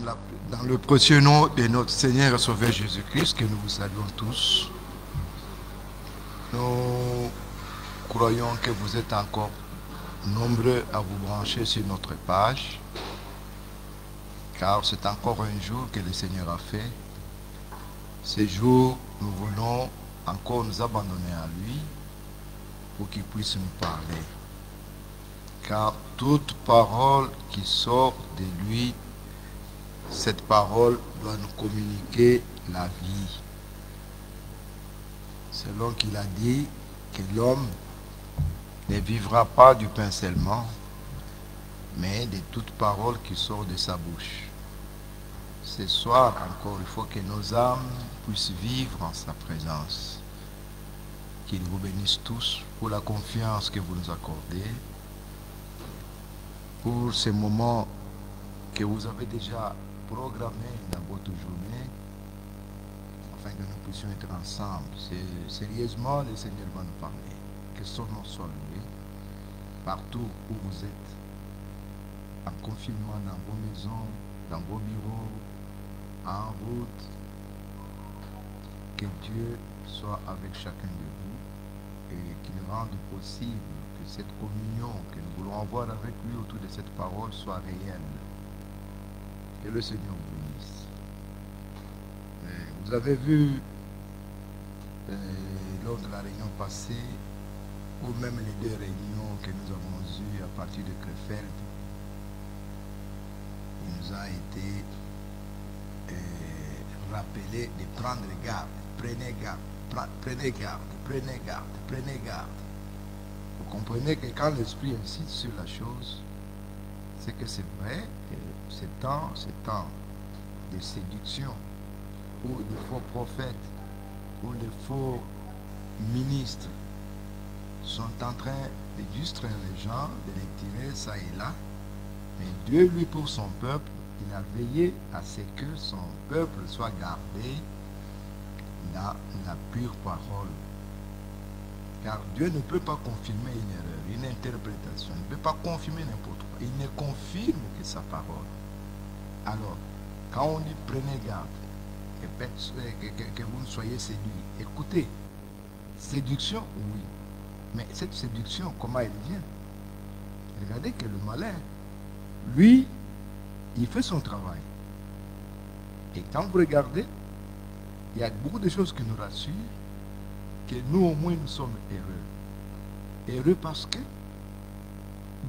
Dans le précieux nom de notre Seigneur et Sauveur Jésus-Christ, que nous vous saluons tous, nous croyons que vous êtes encore nombreux à vous brancher sur notre page, car c'est encore un jour que le Seigneur a fait. Ce jour, nous voulons encore nous abandonner à lui pour qu'il puisse nous parler. Car toute parole qui sort de lui, cette parole doit nous communiquer la vie. Selon qu'il a dit que l'homme ne vivra pas du pain seulement, mais de toute parole qui sort de sa bouche. Ce soir encore, il faut que nos âmes puissent vivre en sa présence. Qu'il vous bénisse tous pour la confiance que vous nous accordez, pour ces moments que vous avez déjà programmés dans votre journée, afin que nous puissions être ensemble. Sérieusement, le Seigneur va nous parler. Que son nom soit loué partout où vous êtes, en confinement dans vos maisons, dans vos bureaux, en route. Que Dieu soit avec chacun de vous et qu'il rende possible que cette communion que nous voulons avoir avec lui autour de cette parole soit réelle. Que le Seigneur vous bénisse. Vous avez vu lors de la réunion passée, ou même les deux réunions que nous avons eues à partir de Krefeld, il nous a été rappelé de prendre garde. Prenez garde, prenez garde, prenez garde, prenez garde. Vous comprenez que quand l'Esprit insiste sur la chose, c'est que c'est vrai que ces temps de séduction, où les faux prophètes, où les faux ministres sont en train de distraire les gens, de les tirer ça et là. Mais Dieu, lui, pour son peuple, il a veillé à ce que son peuple soit gardé dans la pure parole. Car Dieu ne peut pas confirmer une erreur, une interprétation. Il ne peut pas confirmer n'importe quoi. Il ne confirme que sa parole. Alors, quand on dit prenez garde, que vous ne soyez séduits, écoutez, séduction, oui. Mais cette séduction, comment elle vient? Regardez que le malin, lui, il fait son travail. Et quand vous regardez, il y a beaucoup de choses qui nous rassurent, que nous au moins nous sommes heureux. Heureux parce que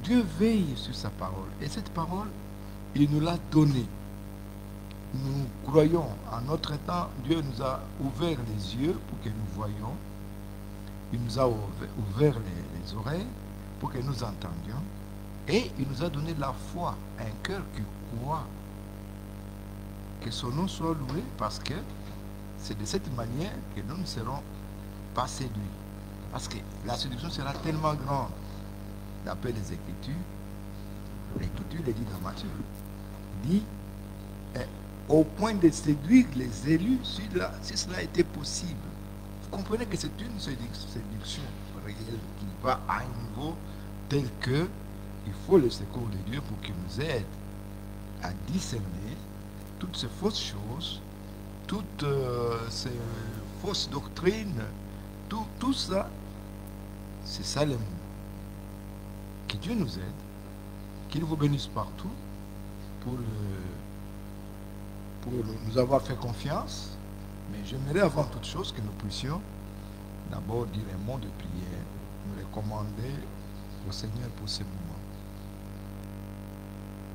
Dieu veille sur sa parole. Et cette parole, il nous l'a donnée. Nous croyons, en notre temps, Dieu nous a ouvert les yeux pour que nous voyions. Il nous a ouvert les oreilles pour que nous entendions. Et il nous a donné la foi, un cœur qui croit. Que son nom soit loué parce que c'est de cette manière que nous ne serons pas séduits. Parce que la séduction sera tellement grande. D'après les Écritures, l'Écriture le dit dans Matthieu, dit au point de séduire les élus si cela était possible. Vous comprenez que c'est une séduction réelle qui va à un niveau tel que il faut le secours de Dieu pour qu'il nous aide à discerner toutes ces fausses choses, toutes ces fausses doctrines, tout ça, c'est ça le mot. Que Dieu nous aide, qu'il vous bénisse partout pour nous avoir fait confiance. Mais j'aimerais avant toute chose que nous puissions d'abord dire un mot de prière, nous recommander au Seigneur pour ces moments.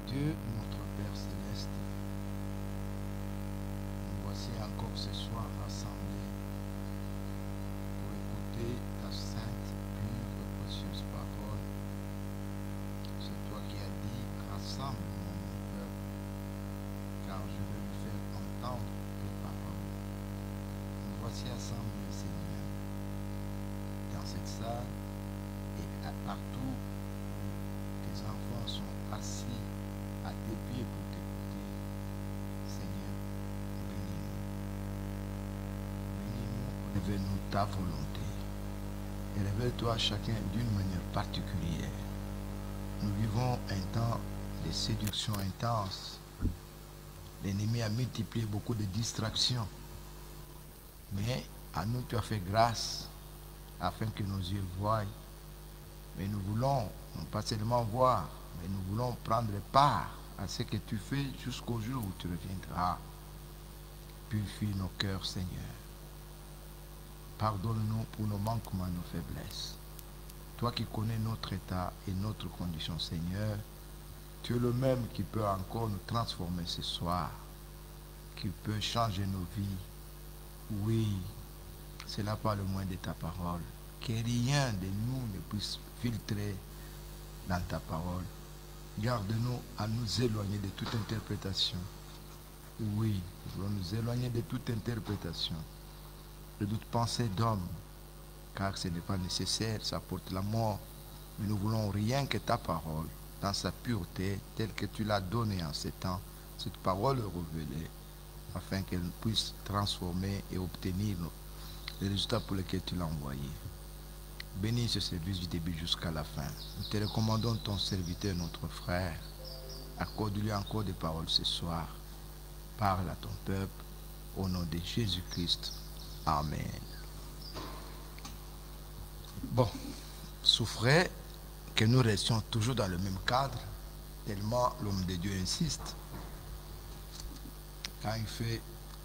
Dieu, notre Père Céleste, nous voici encore ce soir rassemblés pour écouter ta sainte, pure et précieuse parole. C'est toi qui as dit, rassemble mon peuple, car je veux lui faire entendre tes paroles. Nous voici assemblés, Seigneur, dans cette salle et partout où tes enfants sont assis à tes pieds pour t'écouter. Seigneur, bénis-nous. Bénis-nous, révèle-nous ta volonté. Et révèle-toi à chacun d'une manière particulière. Nous vivons un temps de séduction intense L'ennemi a multiplié beaucoup de distractions. Mais à nous, tu as fait grâce afin que nos yeux voient. Mais nous voulons, non pas seulement voir, mais nous voulons prendre part à ce que tu fais jusqu'au jour où tu reviendras. Purifie nos cœurs, Seigneur. Pardonne-nous pour nos manquements, nos faiblesses. Toi qui connais notre état et notre condition, Seigneur, tu es le même qui peut encore nous transformer ce soir, qui peut changer nos vies. Oui, c'est là par le moyen de ta parole. Que rien de nous ne puisse filtrer dans ta parole. Garde-nous à nous éloigner de toute interprétation. Oui, nous voulons nous éloigner de toute interprétation, de toute pensée d'homme, car ce n'est pas nécessaire, ça porte la mort. Mais nous voulons rien que ta parole, dans sa pureté, telle que tu l'as donnée en ces temps, cette parole révélée, afin qu'elle puisse transformer et obtenir les résultats pour lesquels tu l'as envoyé. Bénis ce service du début jusqu'à la fin. Nous te recommandons ton serviteur, notre frère. Accorde-lui encore des paroles ce soir. Parle à ton peuple, au nom de Jésus-Christ. Amen. Bon, souffrez que nous restions toujours dans le même cadre, tellement l'homme de Dieu insiste. Quand il fait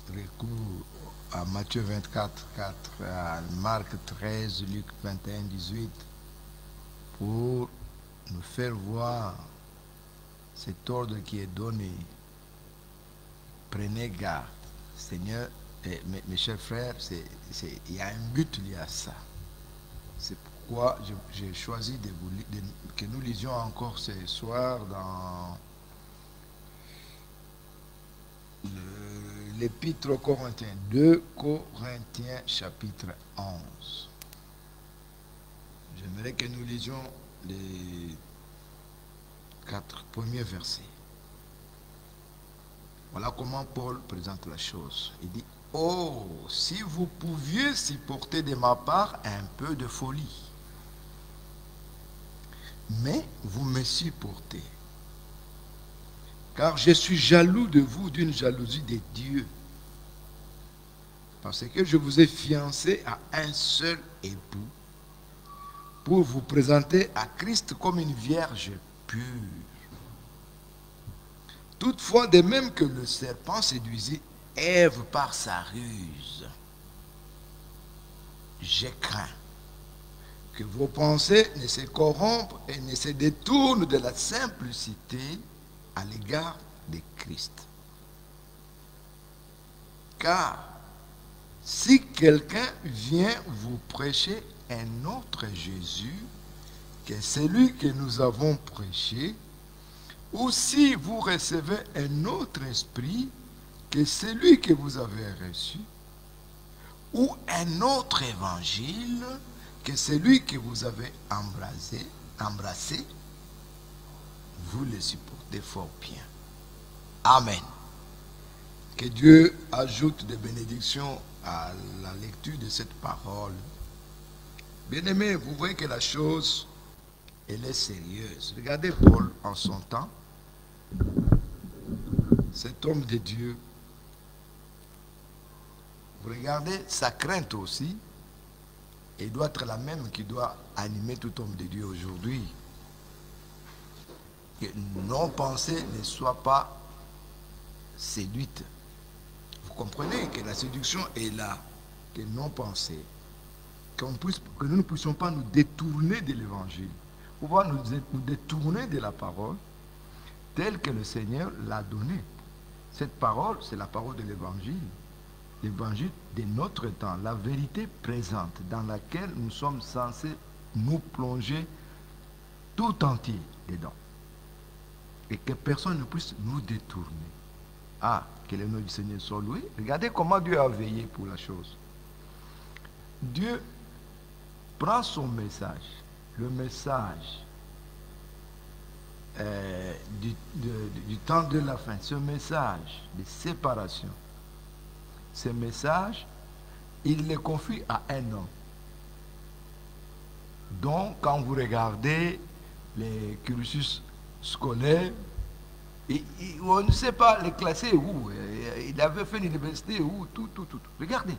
recours à Matthieu 24, 4, à Marc 13, Luc 21, 18, pour nous faire voir cet ordre qui est donné. Prenez garde, Seigneur, mes chers frères, il y a un but lié à ça. C'est pourquoi j'ai choisi que nous lisions encore ce soir dans l'Épître aux Corinthiens, 2 Corinthiens chapitre 11. J'aimerais que nous lisions les 4 premiers versets. Voilà comment Paul présente la chose. Il dit, « Oh, si vous pouviez supporter de ma part un peu de folie, mais vous me supportez. Car je suis jaloux de vous d'une jalousie de Dieu. Parce que je vous ai fiancé à un seul époux pour vous présenter à Christ comme une vierge pure. Toutefois, de même que le serpent séduisit Ève par sa ruse, je crains que vos pensées ne se corrompent et ne se détournent de la simplicité à l'égard de Christ. Car si quelqu'un vient vous prêcher un autre Jésus que celui que nous avons prêché, ou si vous recevez un autre esprit que celui que vous avez reçu, ou un autre évangile que celui que vous avez embrassé, vous le supportez fort bien. Amen. Que Dieu ajoute des bénédictions à la lecture de cette parole. Bien-aimés, vous voyez que la chose, elle est sérieuse. Regardez Paul en son temps. Cet homme de Dieu, vous regardez sa crainte aussi, et doit être la même qui doit animer tout homme de Dieu aujourd'hui. Que nos pensées ne soient pas séduites. Vous comprenez que la séduction est là, que nos pensées, que nous ne puissions pas nous détourner de l'évangile, pouvoir nous détourner de la parole telle que le Seigneur l'a donnée. Cette parole, c'est la parole de l'évangile de notre temps, la vérité présente dans laquelle nous sommes censés nous plonger tout entier dedans. Et que personne ne puisse nous détourner. Ah, que le nom du Seigneur soit loué. Regardez comment Dieu a veillé pour la chose. Dieu prend son message, le message du temps de la fin, ce message de séparation, ce message, il le confie à un homme. Donc, quand vous regardez les cursus scolaires, On ne sait pas les classer où. Il avait fait l'université où, tout. Regardez,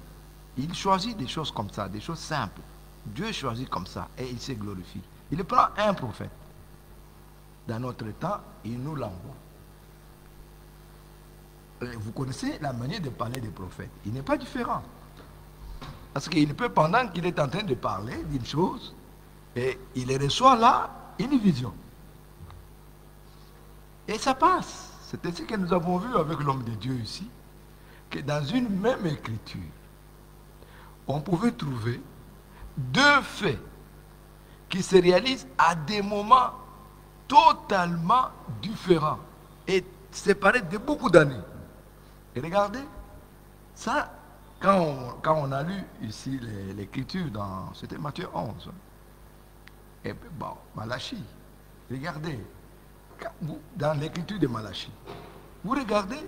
il choisit des choses comme ça, des choses simples. Dieu choisit comme ça et il se glorifie. Il prend un prophète. Dans notre temps, il nous l'envoie. Vous connaissez la manière de parler des prophètes. Il n'est pas différent. Parce qu'il peut, pendant qu'il est en train de parler d'une chose, et il reçoit là une vision. Et ça passe. C'est ainsi que nous avons vu avec l'homme de Dieu ici, que dans une même écriture, on pouvait trouver deux faits qui se réalisent à des moments totalement différents et séparés de beaucoup d'années. Et regardez, ça, quand on a lu ici l'écriture dans, c'était Matthieu 11, et bon, Malachie, regardez, dans l'écriture de Malachie, vous regardez,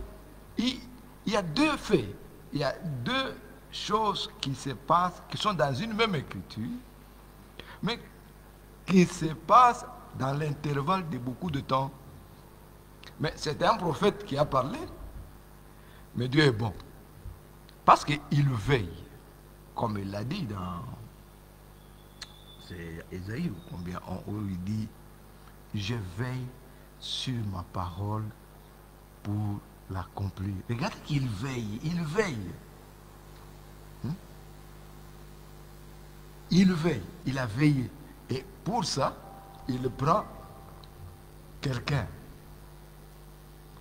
il y a deux faits, il y a deux choses qui se passent, qui sont dans une même écriture, mais qui se passent dans l'intervalle de beaucoup de temps. Mais c'est un prophète qui a parlé, mais Dieu est bon. Parce qu'il veille, comme il l'a dit dans Ésaïe, combien où il dit, je veille sur ma parole pour l'accomplir. Regardez qu'il veille, il veille. Il veille, il a veillé. Et pour ça, il prend quelqu'un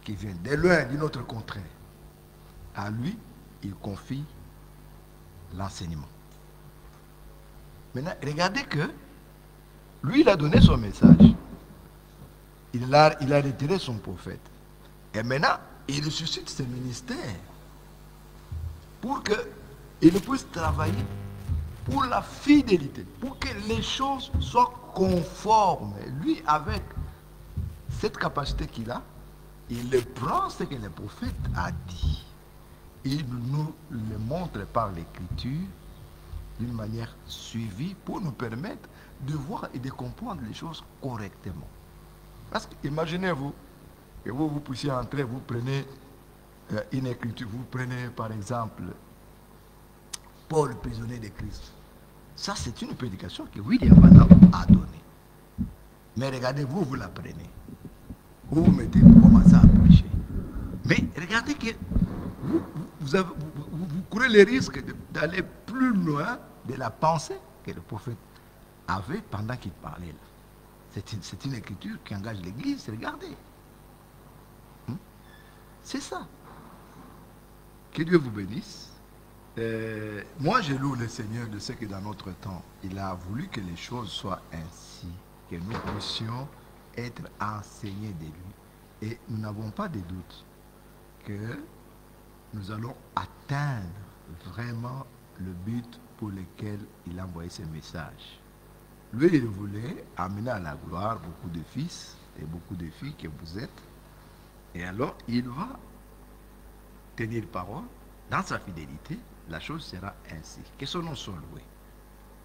qui vient de loin d'une autre contrée. À lui, il confie l'enseignement. Maintenant, regardez que lui, il a donné son message. Il a retiré son prophète. Et maintenant, il suscite ce ministère pour qu'il puisse travailler pour la fidélité, pour que les choses soient conformes. Lui, avec cette capacité qu'il a, il prend ce que le prophète a dit. Il nous le montre par l'écriture d'une manière suivie pour nous permettre de voir et de comprendre les choses correctement. Parce que imaginez-vous que vous puissiez entrer, vous prenez une écriture, vous prenez par exemple Paul, prisonnier de Christ. Ça, c'est une prédication que William Branham a donnée. Mais regardez, vous la prenez. Vous mettez, vous commencez à prêcher. Mais regardez que vous courez le risque d'aller plus loin de la pensée que le prophète avait pendant qu'il parlait là. C'est une écriture qui engage l'Église, regardez. C'est ça. Que Dieu vous bénisse. Moi, je loue le Seigneur de ce que dans notre temps, il a voulu que les choses soient ainsi, que nous puissions être enseignés de lui. Et nous n'avons pas de doute que nous allons atteindre vraiment le but pour lequel il a envoyé ce message. Lui, il voulait amener à la gloire beaucoup de fils et beaucoup de filles que vous êtes. Et alors, il va tenir parole dans sa fidélité. La chose sera ainsi. Que son nom soit loué.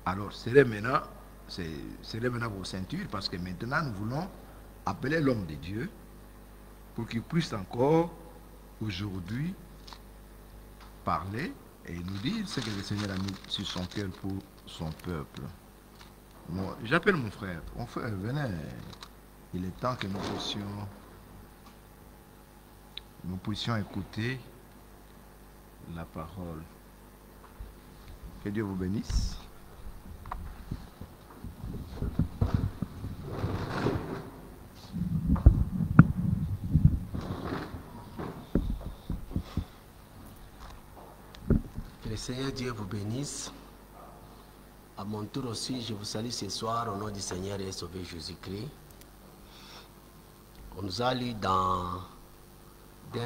Alors, serrez maintenant vos ceintures parce que maintenant nous voulons appeler l'homme de Dieu pour qu'il puisse encore aujourd'hui parler et nous dire ce que le Seigneur a mis sur son cœur pour son peuple. Bon, j'appelle mon frère. Mon frère, venez. Il est temps que nous puissions écouter la parole. Que Dieu vous bénisse. Que le Seigneur Dieu vous bénisse. À mon tour aussi, je vous salue ce soir au nom du Seigneur et Sauveur Jésus-Christ. On nous a lu dans 2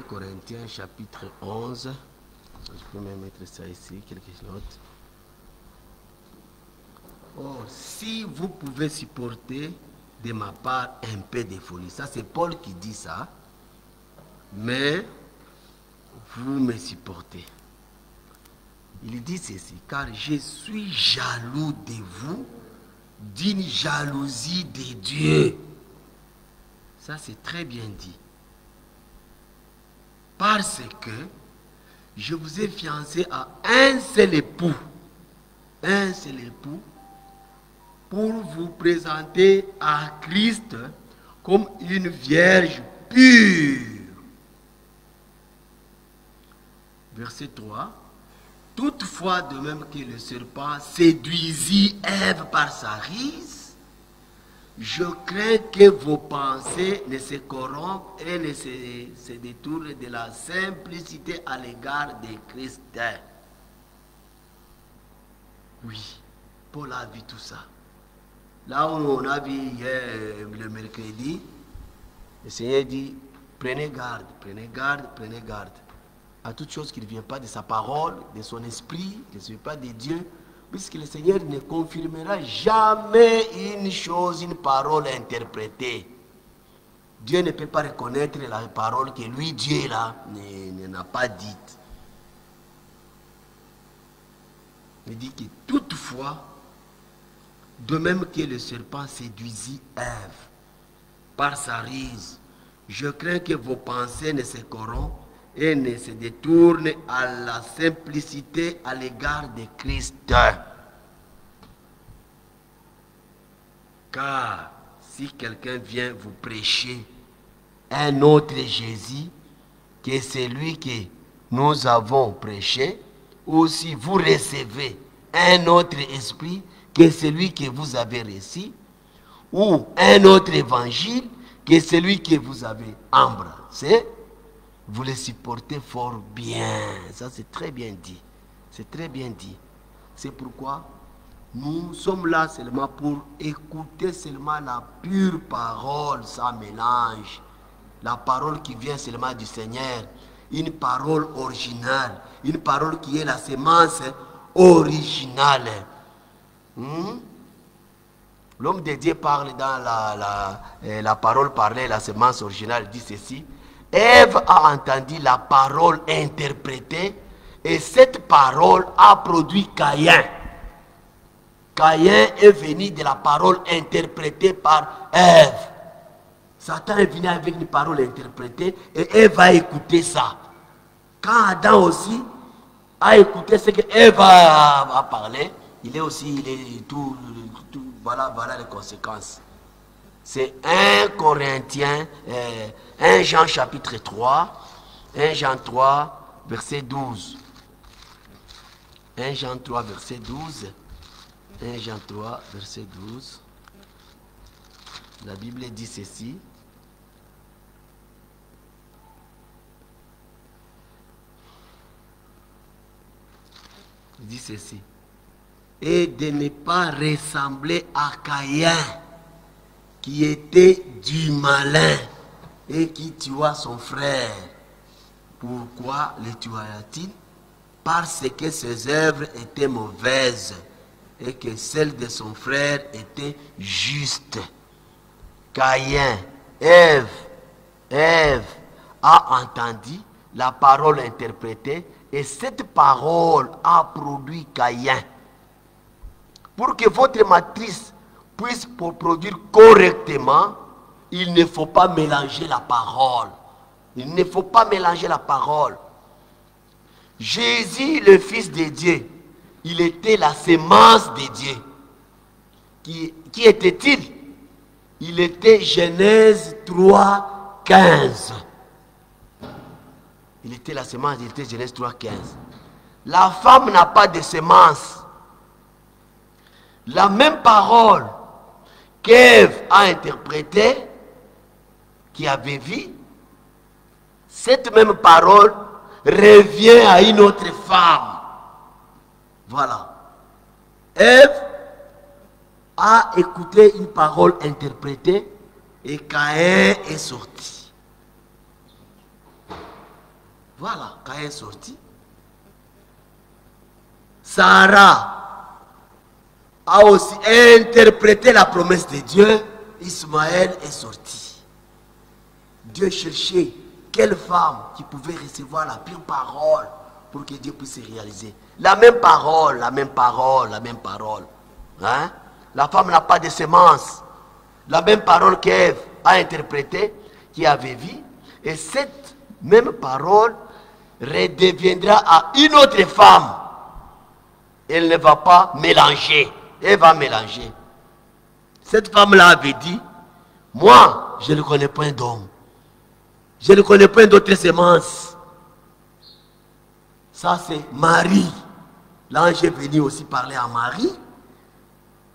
Corinthiens chapitre 11. Je peux même mettre ça ici, quelques notes. Oh, si vous pouvez supporter de ma part un peu de folie. Ça, c'est Paul qui dit ça. Mais vous me supportez. Il dit ceci, car je suis jaloux de vous d'une jalousie de Dieu. Ça, c'est très bien dit. Parce que je vous ai fiancé à un seul époux. Un seul époux. Pour vous présenter à Christ comme une vierge pure. Verset 3. Toutefois, de même que le serpent séduisit Ève par sa ruse, je crains que vos pensées ne se corrompent et ne se détournent de la simplicité à l'égard de Christ. Oui, Paul a vu tout ça. Là où on a vu hier, le mercredi, le Seigneur dit, prenez garde, prenez garde, prenez garde à toute chose qui ne vient pas de sa parole, de son esprit, qui ne vient pas de Dieu, puisque le Seigneur ne confirmera jamais une chose, une parole interprétée. Dieu ne peut pas reconnaître la parole que lui, Dieu, là, n'a pas dite. Il dit que toutefois, de même que le serpent séduisit Ève par sa ruse, je crains que vos pensées ne se corrompent et ne se détournent à la simplicité à l'égard de Christ. Car si quelqu'un vient vous prêcher un autre Jésus que celui que nous avons prêché, ou si vous recevez un autre esprit que celui que vous avez reçu, ou un autre évangile que celui que vous avez embrassé, vous le supportez fort bien. Ça, c'est très bien dit. C'est très bien dit. C'est pourquoi nous sommes là seulement pour écouter seulement la pure parole sans mélange. La parole qui vient seulement du Seigneur. Une parole originale. Une parole qui est la sémence originale. L'homme de Dieu parle dans la parole parlée, la sémence originale, dit ceci. Ève a entendu la parole interprétée et cette parole a produit Caïn. Caïn est venu de la parole interprétée par Ève. Satan est venu avec une parole interprétée et Ève a écouté ça. Quand Adam aussi a écouté ce que Ève a parlé, il est tout, voilà les conséquences. C'est 1 Corinthiens, 1 Jean chapitre 3, 1 Jean 3, verset 12. 1 Jean 3, verset 12. 1 Jean 3, verset 12. La Bible dit ceci. Il dit ceci. Et de ne pas ressembler à Caïn, qui était du malin et qui tua son frère. Pourquoi le tua-t-il? Parce que ses œuvres étaient mauvaises et que celles de son frère étaient justes. Caïn, Ève a entendu la parole interprétée et cette parole a produit Caïn. Pour que votre matrice puisse produire correctement, il ne faut pas mélanger la parole. Il ne faut pas mélanger la parole. Jésus, le Fils de Dieu, il était la sémence de Dieu. Qui était-il? Il était Genèse 3, 15. Il était la sémence, il était Genèse 3, 15. La femme n'a pas de sémence. La même parole qu'Ève a interprétée, qui avait vu, cette même parole revient à une autre femme. Voilà. Ève a écouté une parole interprétée et Caïn est sorti. Voilà, Caïn est sorti. Sarah a aussi interprété la promesse de Dieu. Ismaël est sorti. Dieu cherchait quelle femme qui pouvait recevoir la pure parole pour que Dieu puisse se réaliser. La même parole, la même parole, la même parole. Hein? La femme n'a pas de semence. La même parole qu'Ève a interprétée, qui avait vu. Et cette même parole redeviendra à une autre femme. Elle ne va pas mélanger. Elle va mélanger. Cette femme-là avait dit, moi, je ne connais point d'homme. Je ne connais point d'autres semences. Ça, c'est Marie. L'ange est venu aussi parler à Marie.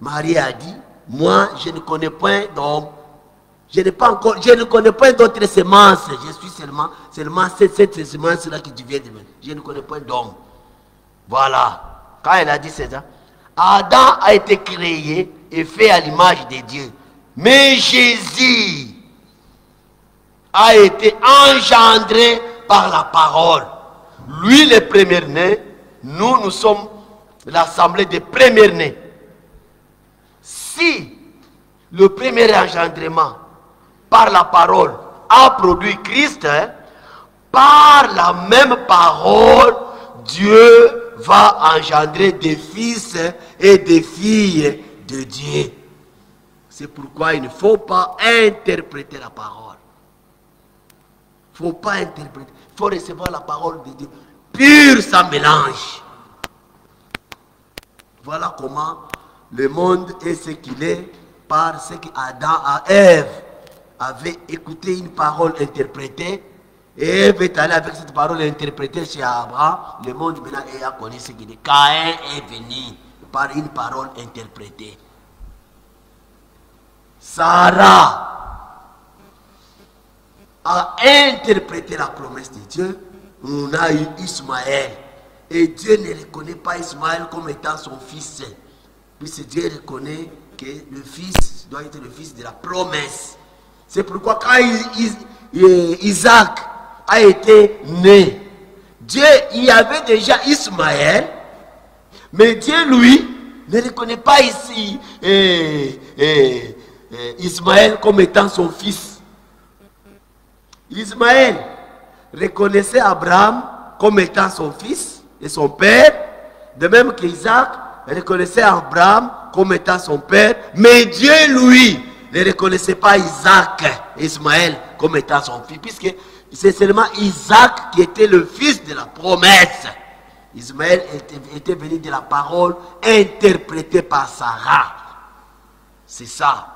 Marie a dit, moi, je ne connais point d'homme. Je ne connais point d'autres semences. Je suis seulement cette semence-là que tu viens de mettre. Je ne connais point d'homme. Voilà. Quand elle a dit ça, Adam a été créé et fait à l'image de Dieu. Mais Jésus a été engendré par la parole. Lui, le premier-né, nous sommes l'assemblée des premiers-nés. Si le premier engendrement par la parole a produit Christ, par la même parole, Dieu va engendrer des fils et des filles de Dieu. C'est pourquoi il ne faut pas interpréter la parole. Il ne faut pas interpréter. Il faut recevoir la parole de Dieu pure, sans mélange. Voilà comment le monde est ce qu'il est par ce qu'Adam et Ève avaient écouté une parole interprétée. Et Ève est allée avec cette parole interprétée chez Abraham. Le monde maintenant a connu ce qu'il est. Caïn est venu par une parole interprétée. Sarah a interprété la promesse de Dieu. On a eu Ismaël. Et Dieu ne reconnaît pas Ismaël comme étant son fils. Puisque Dieu reconnaît que le fils doit être le fils de la promesse. C'est pourquoi quand Isaac a été né, Dieu y avait déjà Ismaël, mais Dieu, lui, ne reconnaît pas ici Ismaël comme étant son fils. Ismaël reconnaissait Abraham comme étant son fils et son père, de même qu'Isaac reconnaissait Abraham comme étant son père, mais Dieu, lui, ne reconnaissait pas Ismaël comme étant son fils, puisque c'est seulement Isaac qui était le fils de la promesse. Ismaël était venu de la parole interprétée par Sarah. C'est ça.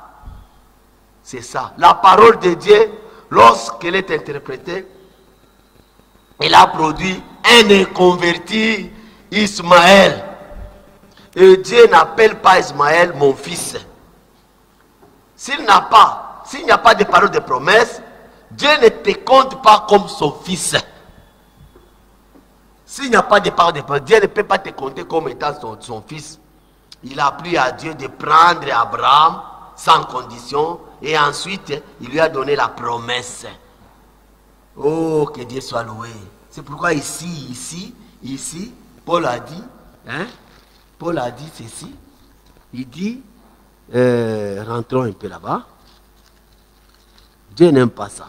C'est ça. La parole de Dieu, lorsqu'elle est interprétée, elle a produit un inconverti, Ismaël. Et Dieu n'appelle pas Ismaël mon fils. S'il n'y a pas de parole de promesse, Dieu ne te compte pas comme son fils. S'il n'y a pas de parole de promesse, Dieu ne peut pas te compter comme étant son fils. Il a plu à Dieu de prendre Abraham sans condition et ensuite il lui a donné la promesse. Oh, que Dieu soit loué. C'est pourquoi ici, Paul a dit, Paul a dit ceci. Il dit, rentrons un peu là-bas. Dieu n'aime pas ça.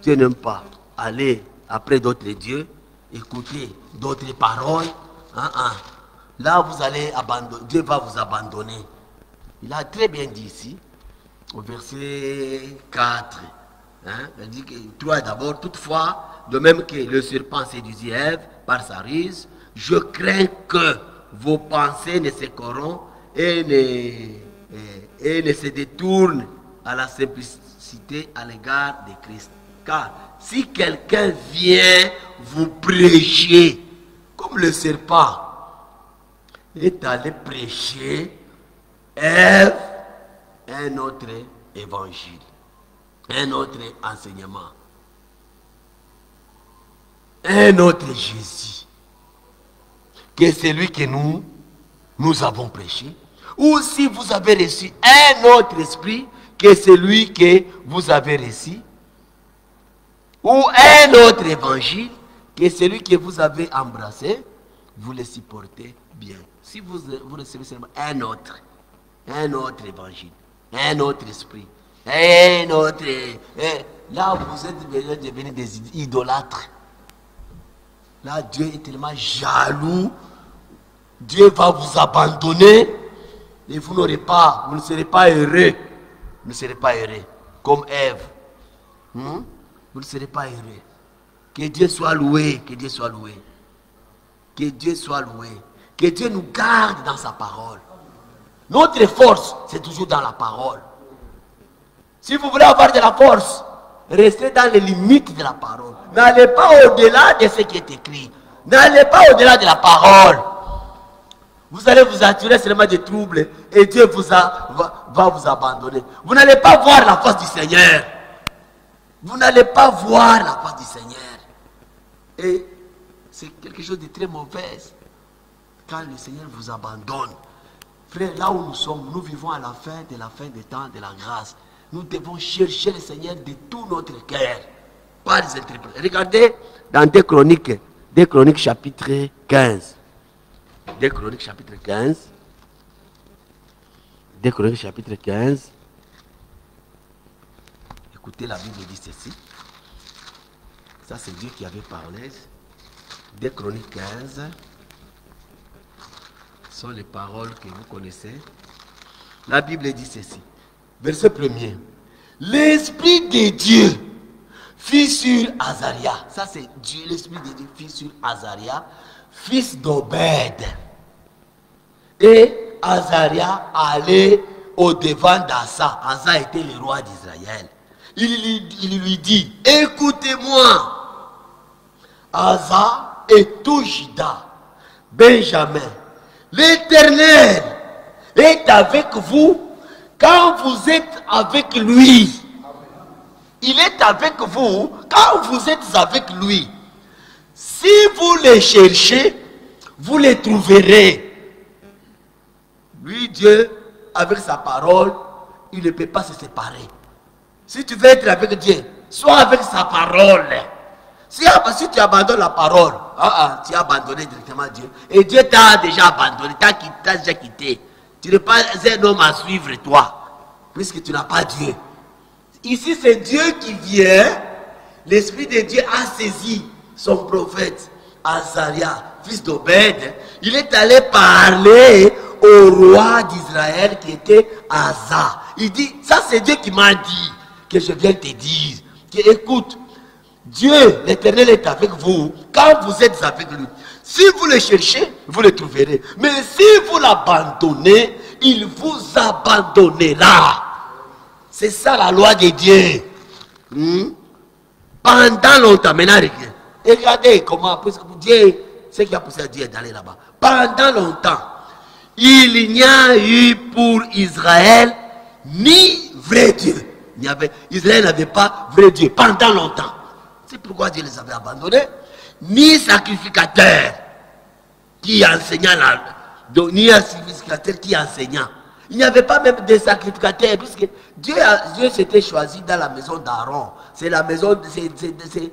Dieu n'aime pas aller après d'autres dieux, écouter d'autres paroles. Là, vous allez abandonner. Dieu va vous abandonner. Il a très bien dit ici, au verset 4. Il dit que 3 d'abord, toutefois, de même que le serpent séduisit Ève par sa ruse, je crains que vos pensées ne se corrompent et ne se détournent à la simplicité à l'égard de Christ. Car si quelqu'un vient vous prêcher, comme le serpent est allé prêcher, Ève, un autre évangile, un autre enseignement, un autre Jésus, que celui que nous avons prêché, ou si vous avez reçu un autre esprit que celui que vous avez reçu, ou un autre évangile que celui que vous avez embrassé, vous le supportez bien. Si vous recevez seulement un autre évangile, un autre esprit, un autre... là, vous êtes devenus des idolâtres. Là, Dieu est tellement jaloux. Dieu va vous abandonner et vous ne serez pas heureux. Vous ne serez pas heureux. Comme Ève. vous ne serez pas heureux. Que Dieu soit loué, que Dieu soit loué. Que Dieu soit loué. Que Dieu nous garde dans sa parole. Notre force, c'est toujours dans la parole. Si vous voulez avoir de la force, restez dans les limites de la parole. N'allez pas au-delà de ce qui est écrit. N'allez pas au-delà de la parole. Vous allez vous attirer seulement des troubles et Dieu va vous abandonner. Vous n'allez pas voir la face du Seigneur. Vous n'allez pas voir la face du Seigneur. Et c'est quelque chose de très mauvais quand le Seigneur vous abandonne. Frère, là où nous sommes, nous vivons à la fin des temps, de la grâce. Nous devons chercher le Seigneur de tout notre cœur. Pas les interprètes. Regardez dans 2 Chroniques chapitre 15. 2 Chroniques chapitre 15. 2 Chroniques chapitre 15. Écoutez, la Bible dit ceci. Ça, c'est Dieu qui avait parlé. 2 Chroniques 15. Ce sont les paroles que vous connaissez. La Bible dit ceci. Verset 1er. L'Esprit de Dieu fut sur Azaria. Ça, c'est Dieu. L'Esprit de Dieu fut sur Azaria, fils d'Obed. Et Azaria allait au-devant d'Asa. Asa était le roi d'Israël. Il lui dit, écoutez-moi, Asa et tout Juda, Benjamin, l'Éternel est avec vous quand vous êtes avec lui. Il est avec vous quand vous êtes avec lui. Si vous les cherchez, vous les trouverez. Lui, Dieu, avec sa parole, il ne peut pas se séparer. Si tu veux être avec Dieu, sois avec sa parole. Si tu abandonnes la parole, tu as abandonné directement Dieu. Et Dieu t'a déjà abandonné, t'a déjà quitté. Tu n'es pas un homme à suivre toi, puisque tu n'as pas Dieu. Ici, c'est Dieu qui vient. L'Esprit de Dieu a saisi son prophète Azaria, fils d'Obed. Il est allé parler au roi d'Israël qui était Asa. Il dit, ça c'est Dieu qui m'a dit que je viens te dire. Que, écoute, Dieu, l'Éternel est avec vous quand vous êtes avec lui. Si vous le cherchez, vous le trouverez. Mais si vous l'abandonnez, il vous abandonnera. C'est ça la loi de Dieu. Pendant longtemps, maintenant, regardez comment, puisque Dieu, ce qui a poussé à Dieu d'aller là-bas. Pendant longtemps, il n'y a eu pour Israël ni vrai Dieu. Israël n'avait pas vrai Dieu pendant longtemps. C'est pourquoi Dieu les avait abandonnés. Ni sacrificateur qui enseignait ni un sacrificateur qui enseignait. Il n'y avait pas même de sacrificateurs, puisque Dieu s'était choisi dans la maison d'Aaron. C'est la maison, c'est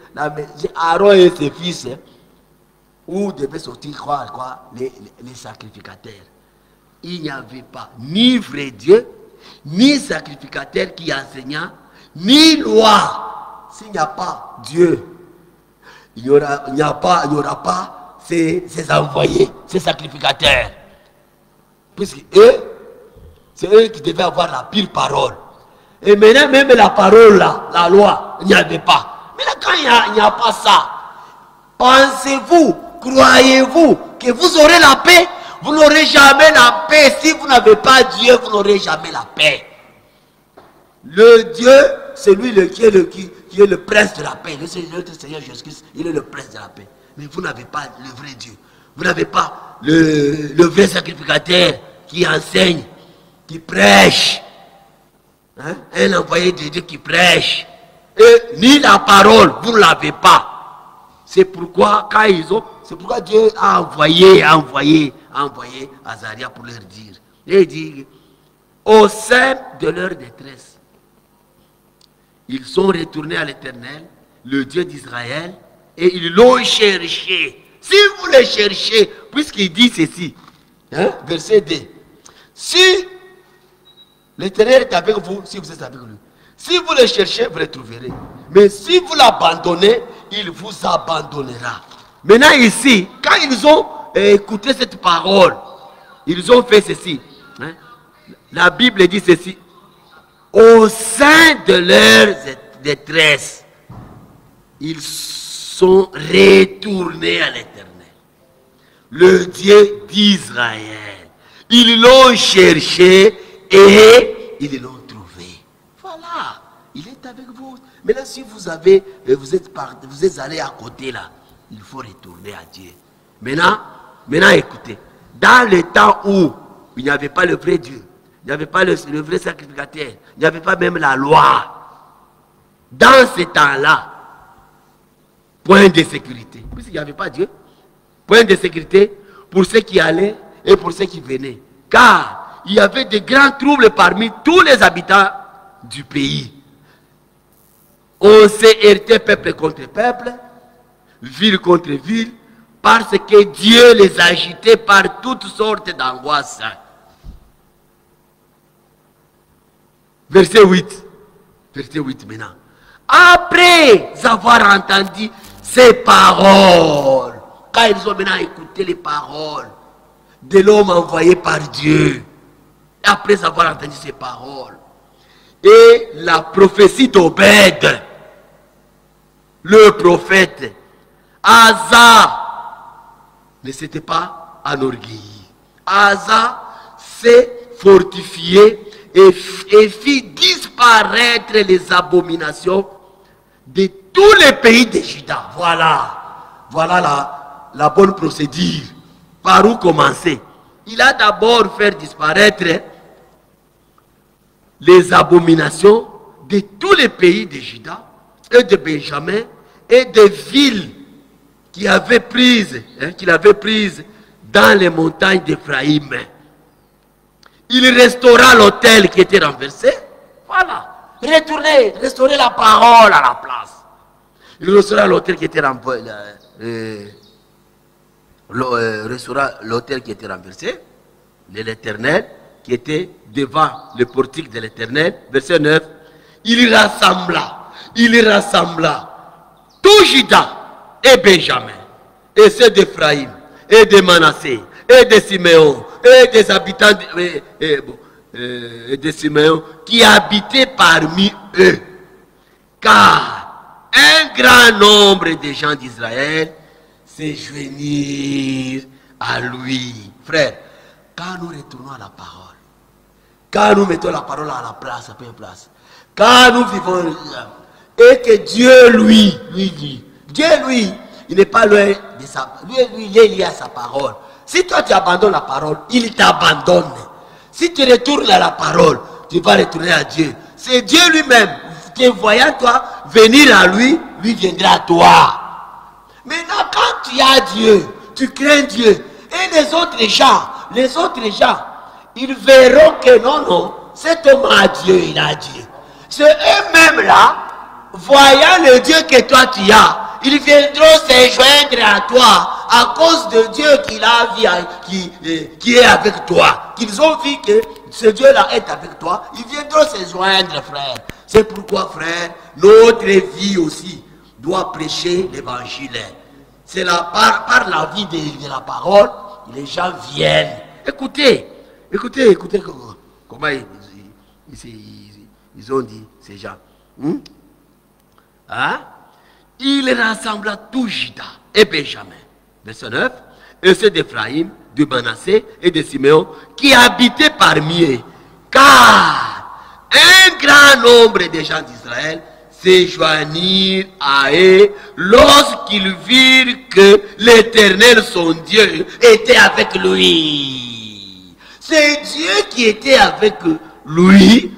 Aaron et ses fils, où devaient sortir les sacrificateurs. Il n'y avait pas ni vrai Dieu, ni sacrificateur qui enseignait, ni loi. S'il n'y a pas Dieu, il n'y aura pas ces envoyés, ces sacrificateurs. Puisque c'est eux qui devaient avoir la pire parole. Et maintenant, même la parole là, la loi, il n'y avait pas. Mais là, quand il n'y a pas ça, pensez-vous, croyez-vous que vous aurez la paix? Vous n'aurez jamais la paix. Si vous n'avez pas Dieu, vous n'aurez jamais la paix. Le Dieu, c'est lui qui est le prince de la paix. Le Seigneur Jésus-Christ, il est le prince de la paix. Mais vous n'avez pas le vrai Dieu. Vous n'avez pas le vrai sacrificateur qui enseigne, qui prêche. Hein? Un envoyé de Dieu qui prêche. Et ni la parole, vous ne l'avez pas. C'est pourquoi, c'est pourquoi Dieu a envoyé Azaria pour leur dire. Et il dit, au sein de leur détresse, ils sont retournés à l'Éternel, le Dieu d'Israël, et ils l'ont cherché. Si vous le cherchez, puisqu'il dit ceci, hein, verset 2, si l'Éternel est avec vous, si vous êtes avec lui, si vous le cherchez, vous le trouverez. Mais si vous l'abandonnez, il vous abandonnera. Maintenant ici, quand ils ont écouté cette parole, ils ont fait ceci. Hein? La Bible dit ceci. Au sein de leur détresse, ils sont retournés à l'Éternel, le Dieu d'Israël. Ils l'ont cherché et ils l'ont trouvé. Voilà, il est avec vous. Maintenant, si vous êtes allé à côté là, il faut retourner à Dieu. Maintenant écoutez, dans le temps où il n'y avait pas le vrai Dieu, il n'y avait pas le vrai sacrificateur, il n'y avait pas même la loi, dans ce temps-là, point de sécurité, puisqu'il n'y avait pas Dieu, point de sécurité pour ceux qui allaient et pour ceux qui venaient. Car il y avait de grands troubles parmi tous les habitants du pays. On s'est heurté peuple contre peuple, ville contre ville, parce que Dieu les agitait par toutes sortes d'angoisses. Verset 8. Verset 8 maintenant. Après avoir entendu ces paroles, quand ils ont maintenant écouté les paroles de l'homme envoyé par Dieu, après avoir entendu ces paroles, et la prophétie d'Obed, le prophète, Asa ne s'était pas enorgueilli. Asa s'est fortifié et fit disparaître les abominations de tous les pays de Juda. Voilà la bonne procédure. Par où commencer? Il a d'abord fait disparaître les abominations de tous les pays de Juda et de Benjamin et des villes qu'il avait prises dans les montagnes d'Éphraïm. Il restaura l'autel qui était renversé. Voilà. Restaurer la parole à la place. Il restaura l'autel qui était renversé. L'Éternel qui était devant le portique de l'Éternel. Verset 9. Il rassembla tout Juda et Benjamin, et ceux d'Éphraïm, et de Manassé, et de Siméon, et des habitants de Siméon qui habitaient parmi eux. Car un grand nombre de gens d'Israël se joignirent à lui. Frère, quand nous retournons à la parole, quand nous mettons la parole à la place, à pleine place, quand nous vivons et que Dieu lui dit, il n'est pas loin de sa parole. Lui, il est lié à sa parole. Si toi tu abandonnes la parole, il t'abandonne. Si tu retournes à la parole, tu vas retourner à Dieu. C'est Dieu lui-même, te voyant toi venir à lui viendra à toi. Maintenant, quand tu as Dieu, tu crains Dieu. Et les autres gens, ils verront que non, cet homme a Dieu, il a Dieu. C'est eux-mêmes là, voyant le Dieu que toi tu as, ils viendront se joindre à toi à cause de Dieu qu'il a vu, qui est avec toi. Qu'ils ont vu que ce Dieu-là est avec toi, ils viendront se joindre, frère. C'est pourquoi, frère, notre vie aussi doit prêcher l'évangile. C'est par la vie de la parole, les gens viennent. Écoutez comment ils ont dit, ces gens. Il rassembla tout Juda et Benjamin. Verset 9. Et ceux d'Éphraïm, de Manassé et de Siméon qui habitaient parmi eux. Car un grand nombre de gens d'Israël se joignirent à eux lorsqu'ils virent que l'Éternel, son Dieu, était avec lui. C'est Dieu qui était avec lui.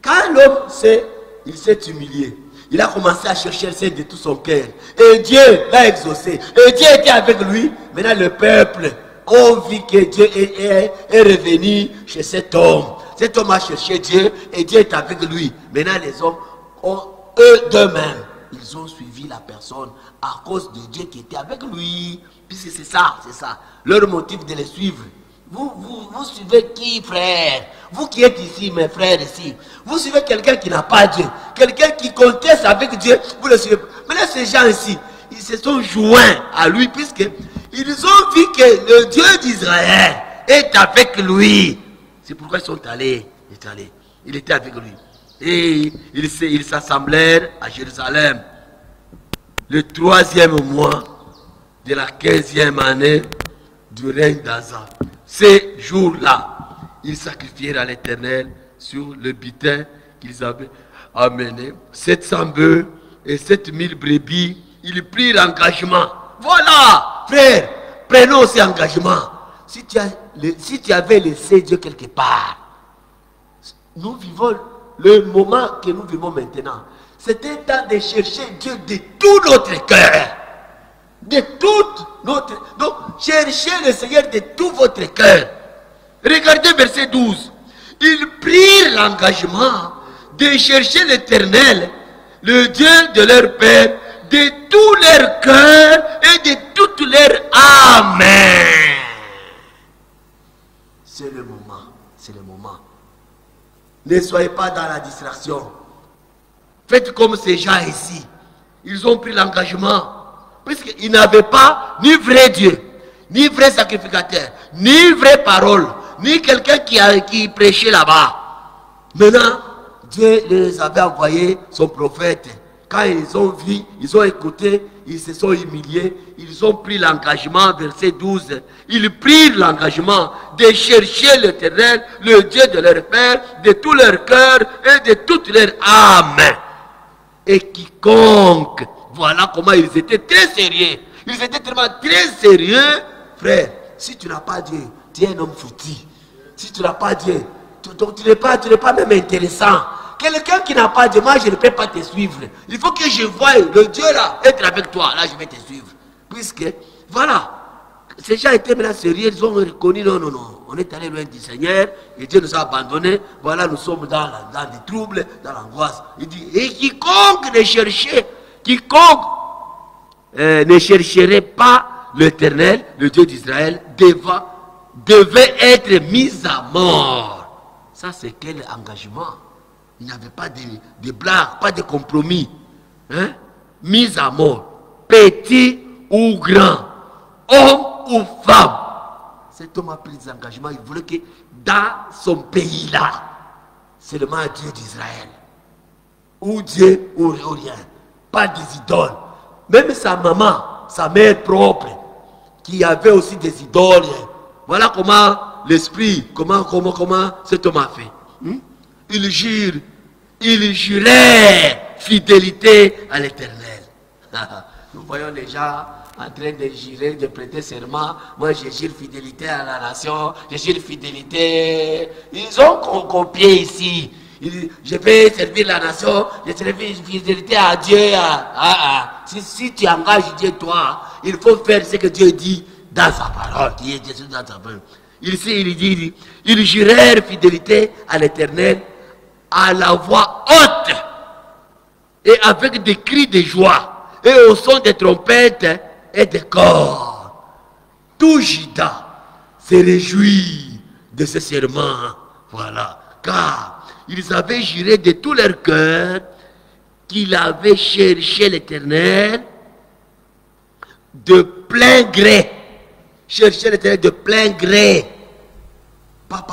Quand l'homme s'est humilié, il a commencé à chercher le Seigneur de tout son cœur. Et Dieu l'a exaucé. Et Dieu était avec lui. Maintenant le peuple a vu que Dieu est revenu chez cet homme. Cet homme a cherché Dieu et Dieu est avec lui. Maintenant les hommes, eux d'eux-mêmes, ils ont suivi la personne à cause de Dieu qui était avec lui. Puisque c'est ça. Leur motif de les suivre. Vous suivez qui, frère? Vous qui êtes ici, mes frères ici, vous suivez quelqu'un qui n'a pas Dieu, quelqu'un qui conteste avec Dieu, vous le suivez. Maintenant, ces gens ici, ils se sont joints à lui, puisqu'ils ont vu que le Dieu d'Israël est avec lui. C'est pourquoi ils sont allés. Il était avec lui. Et ils s'assemblèrent à Jérusalem. le 3e mois de la 15e année du règne d'Asa. Ces jours-là, ils sacrifièrent à l'Éternel sur le butin qu'ils avaient amené 700 bœufs et 7000 brebis. Ils prirent l'engagement. Voilà, frère, prenons ces engagements. Si tu avais laissé Dieu quelque part, nous vivons le moment que nous vivons maintenant. C'est un temps de chercher Dieu de tout notre cœur. De toute notre... Donc, cherchez le Seigneur de tout votre cœur. Regardez verset 12. Ils prirent l'engagement de chercher l'Éternel, le Dieu de leur Père, de tout leur cœur et de toute leur âme. C'est le moment. C'est le moment. Ne soyez pas dans la distraction. Faites comme ces gens ici. Ils ont pris l'engagement. Puisqu'ils n'avaient pas ni vrai Dieu, ni vrai sacrificateur, ni vraie parole, ni quelqu'un qui prêchait là-bas. Maintenant, Dieu les avait envoyé son prophète. Quand ils ont vu, ils ont écouté, ils se sont humiliés, ils ont pris l'engagement, verset 12. Ils prirent l'engagement de chercher l'Éternel, le Dieu de leur Père, de tout leur cœur et de toute leur âme. Et quiconque, voilà comment ils étaient très sérieux. Ils étaient tellement très sérieux. Frère, si tu n'as pas Dieu, tu es un homme foutu. Si tu n'as pas Dieu, tu n'es pas même intéressant. Quelqu'un qui n'a pas Dieu, moi je ne peux pas te suivre. Il faut que je voie le Dieu là, être avec toi. Là je vais te suivre. Puisque, voilà, ces gens étaient maintenant sérieux. Ils ont reconnu, non, on est allé loin du Seigneur. Et Dieu nous a abandonnés. Voilà, nous sommes dans des troubles, dans l'angoisse. Il dit, et quiconque ne chercherait pas l'Éternel, le Dieu d'Israël, devait être mis à mort. Ça, c'est quel engagement? Il n'y avait pas de blague, pas de compromis. Hein? Mis à mort. Petit ou grand, homme ou femme. Cet homme a pris des engagements. Il voulait que dans son pays-là, seulement Dieu d'Israël. Ou Dieu ou rien. Pas des idoles. Même sa maman, sa mère propre, qui avait aussi des idoles. Voilà comment l'esprit, comment cet homme a fait. Il jurait fidélité à l'Éternel. Nous voyons les gens en train de jurer, de prêter serment. Moi, je jure fidélité à la nation, je jure fidélité. Ils ont copié ici. Je vais servir la nation, je servir fidélité à Dieu. Si tu engages Dieu, toi, il faut faire ce que Dieu dit dans sa parole, qui est Jésus dans sa parole. Ici, il dit, ils jurèrent fidélité à l'Éternel à la voix haute et avec des cris de joie et au son des trompettes et des corps. Tout Juda se réjouit de ce serment. Voilà. Car ils avaient juré de tout leur cœur qu'ils avaient cherché l'Éternel de plein gré. Chercher l'Éternel de plein gré. Pas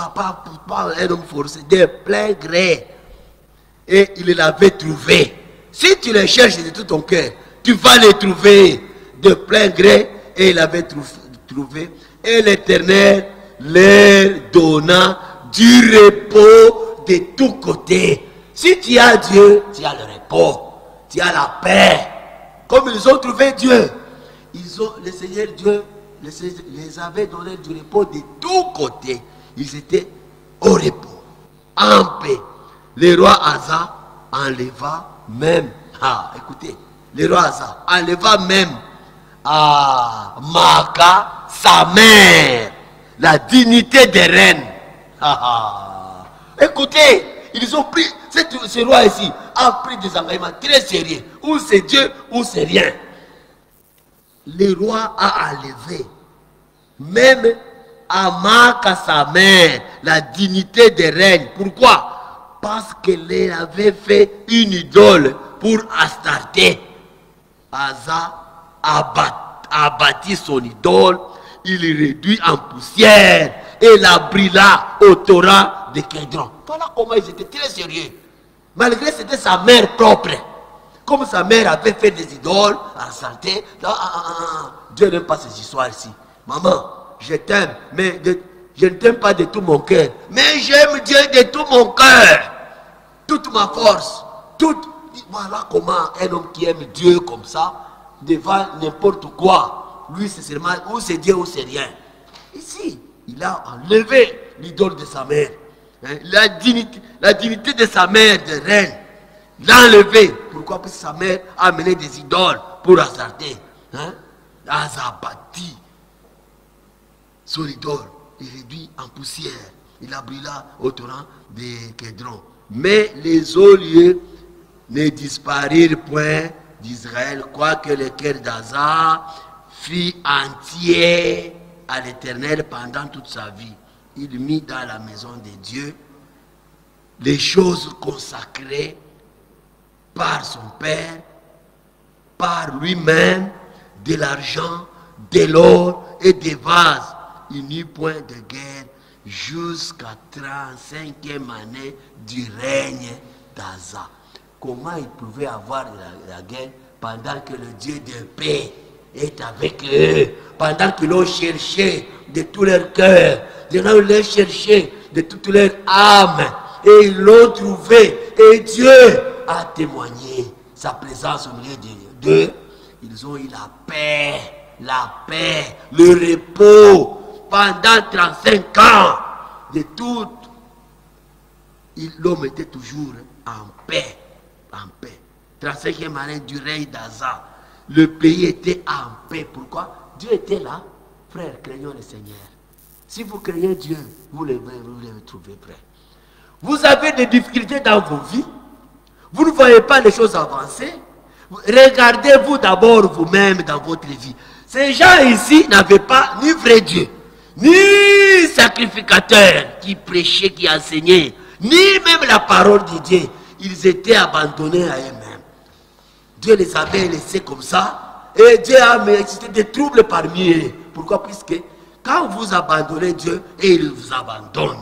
un homme forcé, de plein gré. Et il l'avait trouvé. Si tu les cherches de tout ton cœur, tu vas les trouver de plein gré. Et il l'avait trouvé. Et l'Éternel leur donna du repos de tous côtés. Si tu as Dieu, tu as le repos. Tu as la paix. Comme ils ont trouvé Dieu, le Seigneur Dieu les avait donné du repos de tous côtés. Ils étaient au repos, en paix. Le roi Asa enleva même, écoutez, le roi Asa enleva même à Maaka, sa mère, la dignité de reine. Écoutez, ils ont pris, ce roi ici a pris des engagements très sérieux. Ou c'est Dieu, ou c'est rien. Le roi a enlevé même à Maaka, sa mère, la dignité de reine. Pourquoi? Parce qu'elle avait fait une idole pour Astarté. Asa a bâti son idole, il réduit en poussière et la brûla au torrent de Kédron. Voilà comment ils étaient très sérieux. Malgré que c'était sa mère propre. Comme sa mère avait fait des idoles à santé. Dieu n'aime pas ces histoires ici. Maman, je t'aime, mais je ne t'aime pas de tout mon cœur. Mais j'aime Dieu de tout mon cœur. Toute ma force. Voilà comment un homme qui aime Dieu comme ça, devant n'importe quoi, lui c'est seulement, ou c'est Dieu ou c'est rien. Ici, il a enlevé l'idole de sa mère. Hein, la dignité de sa mère de reine. Il l'a enlevé. Pourquoi? Parce que sa mère a amené des idoles pour hasarder. Hein? Asa a bâti son idole. Il réduit en poussière. Il a brûlé au torrent des Kédrons. Mais les hauts lieux ne disparurent point d'Israël, quoique le cœur d'Asa fut entier à l'Éternel pendant toute sa vie. Il mit dans la maison de Dieu les choses consacrées par son père, par lui-même, de l'argent, de l'or et des vases. Il n'y eut point de guerre jusqu'à 35e année du règne d'Asa. Comment il pouvait avoir la guerre pendant que le Dieu de paix est avec eux, pendant qu'ils l'ont cherché de tout leur cœur, ils l'ont cherché de toute leur âme, et ils l'ont trouvé, et Dieu a témoigné sa présence au milieu d'eux. Ils ont eu la paix, le repos, pendant 35 ans, de tout. L'homme était toujours en paix. 35e année du règne d'Asa. Le pays était en paix. Pourquoi? Dieu était là. Frère, craignons le Seigneur. Si vous craignez Dieu, vous le trouvez prêt. Vous avez des difficultés dans vos vies. Vous ne voyez pas les choses avancer. Regardez-vous d'abord vous-même dans votre vie. Ces gens ici n'avaient pas ni vrai Dieu, ni sacrificateur qui prêchait, qui enseignait, ni même la parole de Dieu. Ils étaient abandonnés à eux-mêmes. Dieu les avait laissés comme ça. Et Dieu a mis des troubles parmi eux. Pourquoi? Puisque quand vous abandonnez Dieu, et il vous abandonne.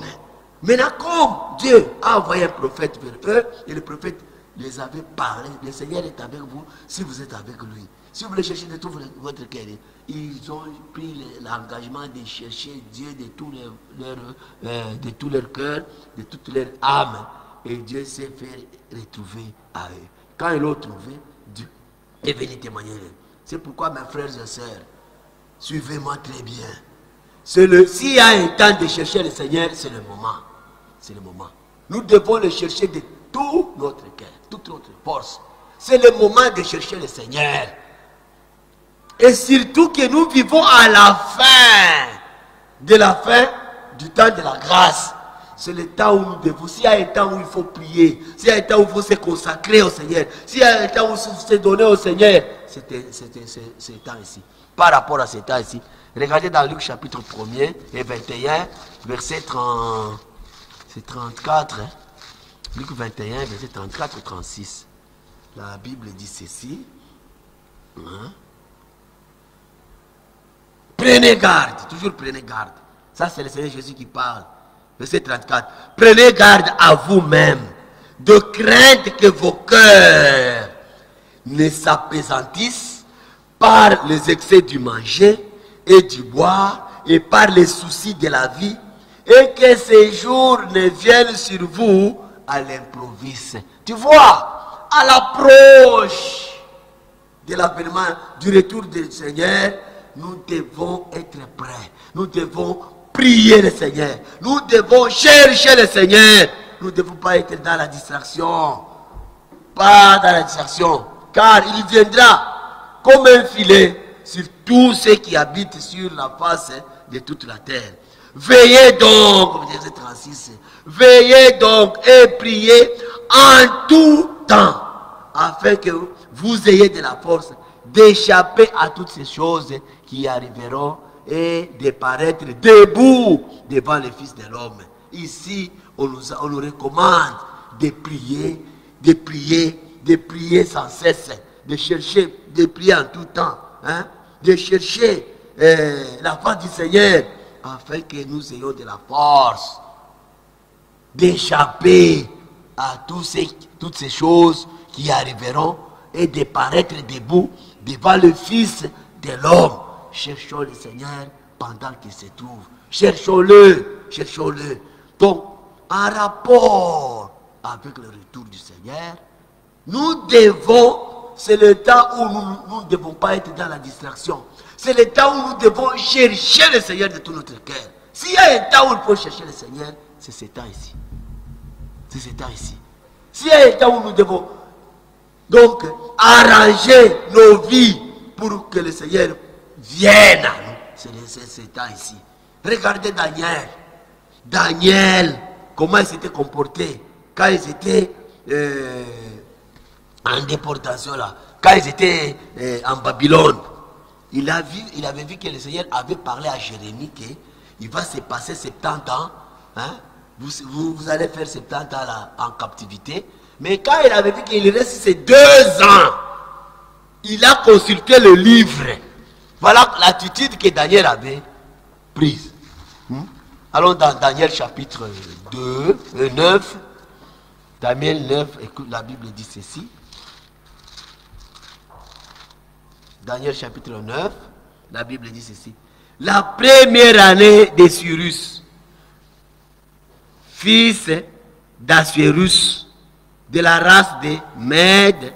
Maintenant, comme Dieu a envoyé un prophète vers eux, et le prophète les avait parlé, le Seigneur est avec vous si vous êtes avec lui. Si vous voulez chercher de tout votre cœur, ils ont pris l'engagement de chercher Dieu de tout leur cœur, de toute leur âme. Et Dieu s'est fait retrouver à eux. Quand ils l'ont trouvé, Dieu est venu témoigner. C'est pourquoi, mes frères et sœurs, suivez-moi très bien. S'il y a un temps de chercher le Seigneur, c'est le moment. C'est le moment. Nous devons le chercher de tout notre cœur, toute notre force. C'est le moment de chercher le Seigneur. Et surtout que nous vivons à la fin du temps de la grâce. C'est le temps où nous devons, s'il y a un temps où il faut prier, s'il y a un temps où il faut se consacrer au Seigneur, s'il y a un temps où il faut se donner au Seigneur, c'était ce temps ici. Par rapport à ce temps ici, regardez dans Luc chapitre 1er et 21, verset 34. Hein. Luc 21, verset 34 ou 36. La Bible dit ceci. Hein? Prenez garde, toujours prenez garde. Ça, c'est le Seigneur Jésus qui parle. Verset 34. Prenez garde à vous-même, de crainte que vos cœurs ne s'appesantissent par les excès du manger et du boire et par les soucis de la vie, et que ces jours ne viennent sur vous à l'improviste. Tu vois, à l'approche de l'avènement, du retour du Seigneur, nous devons être prêts. Nous devons prier le Seigneur. Nous devons chercher le Seigneur. Nous ne devons pas être dans la distraction. Pas dans la distraction. Car il viendra comme un filet sur tous ceux qui habitent sur la face de toute la terre. Veillez donc, verset 36, veillez donc et priez en tout temps, afin que vous ayez de la force d'échapper à toutes ces choses qui arriveront et de paraître debout devant le Fils de l'homme. Ici, on nous recommande de prier, de prier sans cesse, de chercher, de prier en tout temps, hein, de chercher la face du Seigneur, afin que nous ayons de la force d'échapper à toutes ces choses qui arriveront et de paraître debout devant le Fils de l'homme. Cherchons le Seigneur pendant qu'il se trouve. Cherchons-le, cherchons-le. Donc, en rapport avec le retour du Seigneur, nous devons, c'est le temps où nous ne devons pas être dans la distraction. C'est le temps où nous devons chercher le Seigneur de tout notre cœur. S'il y a un temps où il faut chercher le Seigneur, c'est ce temps ici. C'est ce temps ici. S'il y a un temps où nous devons donc arranger nos vies pour que le Seigneur vienne à nous, c'est ce temps ici. Regardez Daniel. Daniel, comment il s'était comporté quand ils étaient en déportation là, quand ils étaient en Babylone. Il avait vu que le Seigneur avait parlé à Jérémie qu'il va se passer 70 ans. Hein? Vous allez faire 70 ans là, en captivité. Mais quand il avait vu qu'il reste ces 2 ans, il a consulté le livre. Voilà l'attitude que Daniel avait prise. Allons dans Daniel chapitre 9. Daniel 9, écoute, la Bible dit ceci. Daniel chapitre 9, la Bible dit ceci. La première année de Cyrus, fils d'Assuérus, de la race des Mèdes,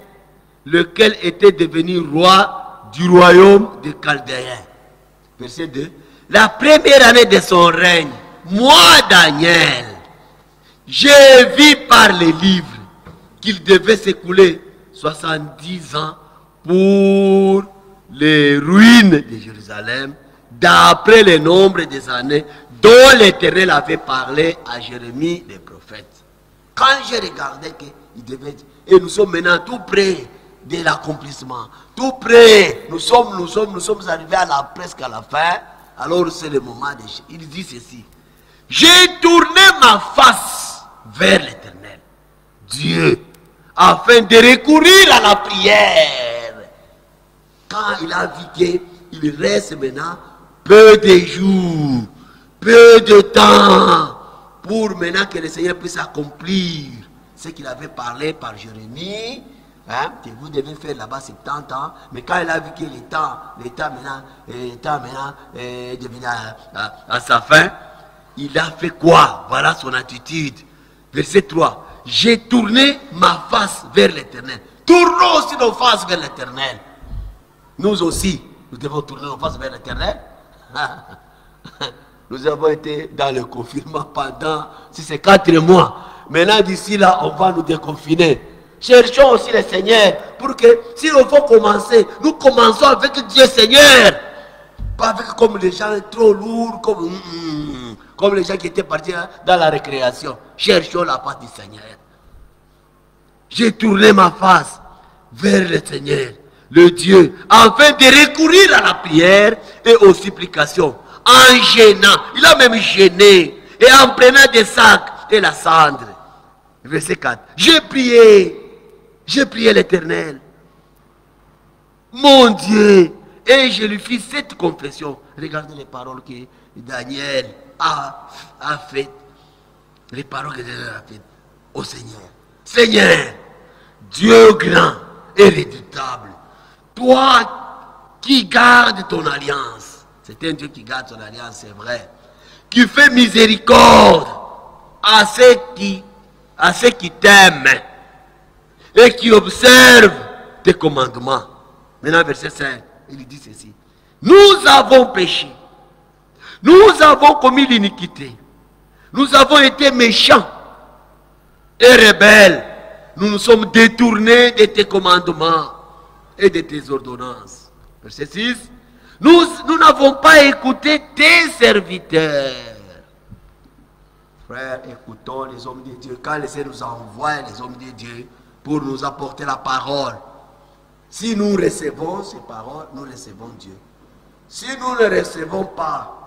lequel était devenu roi du royaume des Chaldéens. Verset 2. La première année de son règne, moi, Daniel, j'ai vu par les livres qu'il devait s'écouler 70 ans pour les ruines de Jérusalem, d'après le nombre des années dont l'Éternel avait parlé à Jérémie, le prophète. Quand j'ai regardé qu'il devait dire, et nous sommes maintenant tout près de l'accomplissement, tout près, nous sommes arrivés presque à la fin, alors c'est le moment de... Il dit ceci, j'ai tourné ma face vers l'Éternel, Dieu, afin de recourir à la prière. Quand il a vu qu'il reste maintenant peu de jours, peu de temps, pour maintenant que le Seigneur puisse accomplir ce qu'il avait parlé par Jérémie, hein, que vous devez faire là-bas 70 ans, mais quand il a vu que l'état maintenant est devenu à sa fin, il a fait quoi? Voilà son attitude. Verset 3. J'ai tourné ma face vers l'Éternel. Tournons aussi nos faces vers l'Éternel. Nous aussi, nous devons tourner nos faces vers l'Éternel. Nous avons été dans le confinement pendant, si c'est 4 mois. Maintenant, d'ici là, on va nous déconfiner. Cherchons aussi le Seigneur pour que, si on faut commencer, nous commençons avec Dieu Seigneur. Pas avec comme les gens trop lourds, comme les gens qui étaient partis dans la récréation. Cherchons la face du Seigneur. J'ai tourné ma face vers le Seigneur, le Dieu, afin de recourir à la prière et aux supplications. En gênant, il a même gêné, et en prenant des sacs et la cendre. Verset 4. J'ai prié l'Éternel, mon Dieu, et je lui fis cette confession. Regardez les paroles que Daniel a faites. Les paroles que Daniel a faites au Seigneur. Seigneur, Dieu grand et redoutable, toi qui gardes ton alliance. C'est un Dieu qui garde son alliance, c'est vrai. Qui fait miséricorde à ceux qui t'aiment et qui observent tes commandements. Maintenant, verset 5, il dit ceci. Nous avons péché. Nous avons commis l'iniquité. Nous avons été méchants et rebelles. Nous nous sommes détournés de tes commandements et de tes ordonnances. Verset 6. Nous n'avons pas écouté tes serviteurs. Frères, écoutons les hommes de Dieu. Quand le Seigneur nous envoie les hommes de Dieu pour nous apporter la parole. Si nous recevons ces paroles, nous recevons Dieu. Si nous ne recevons pas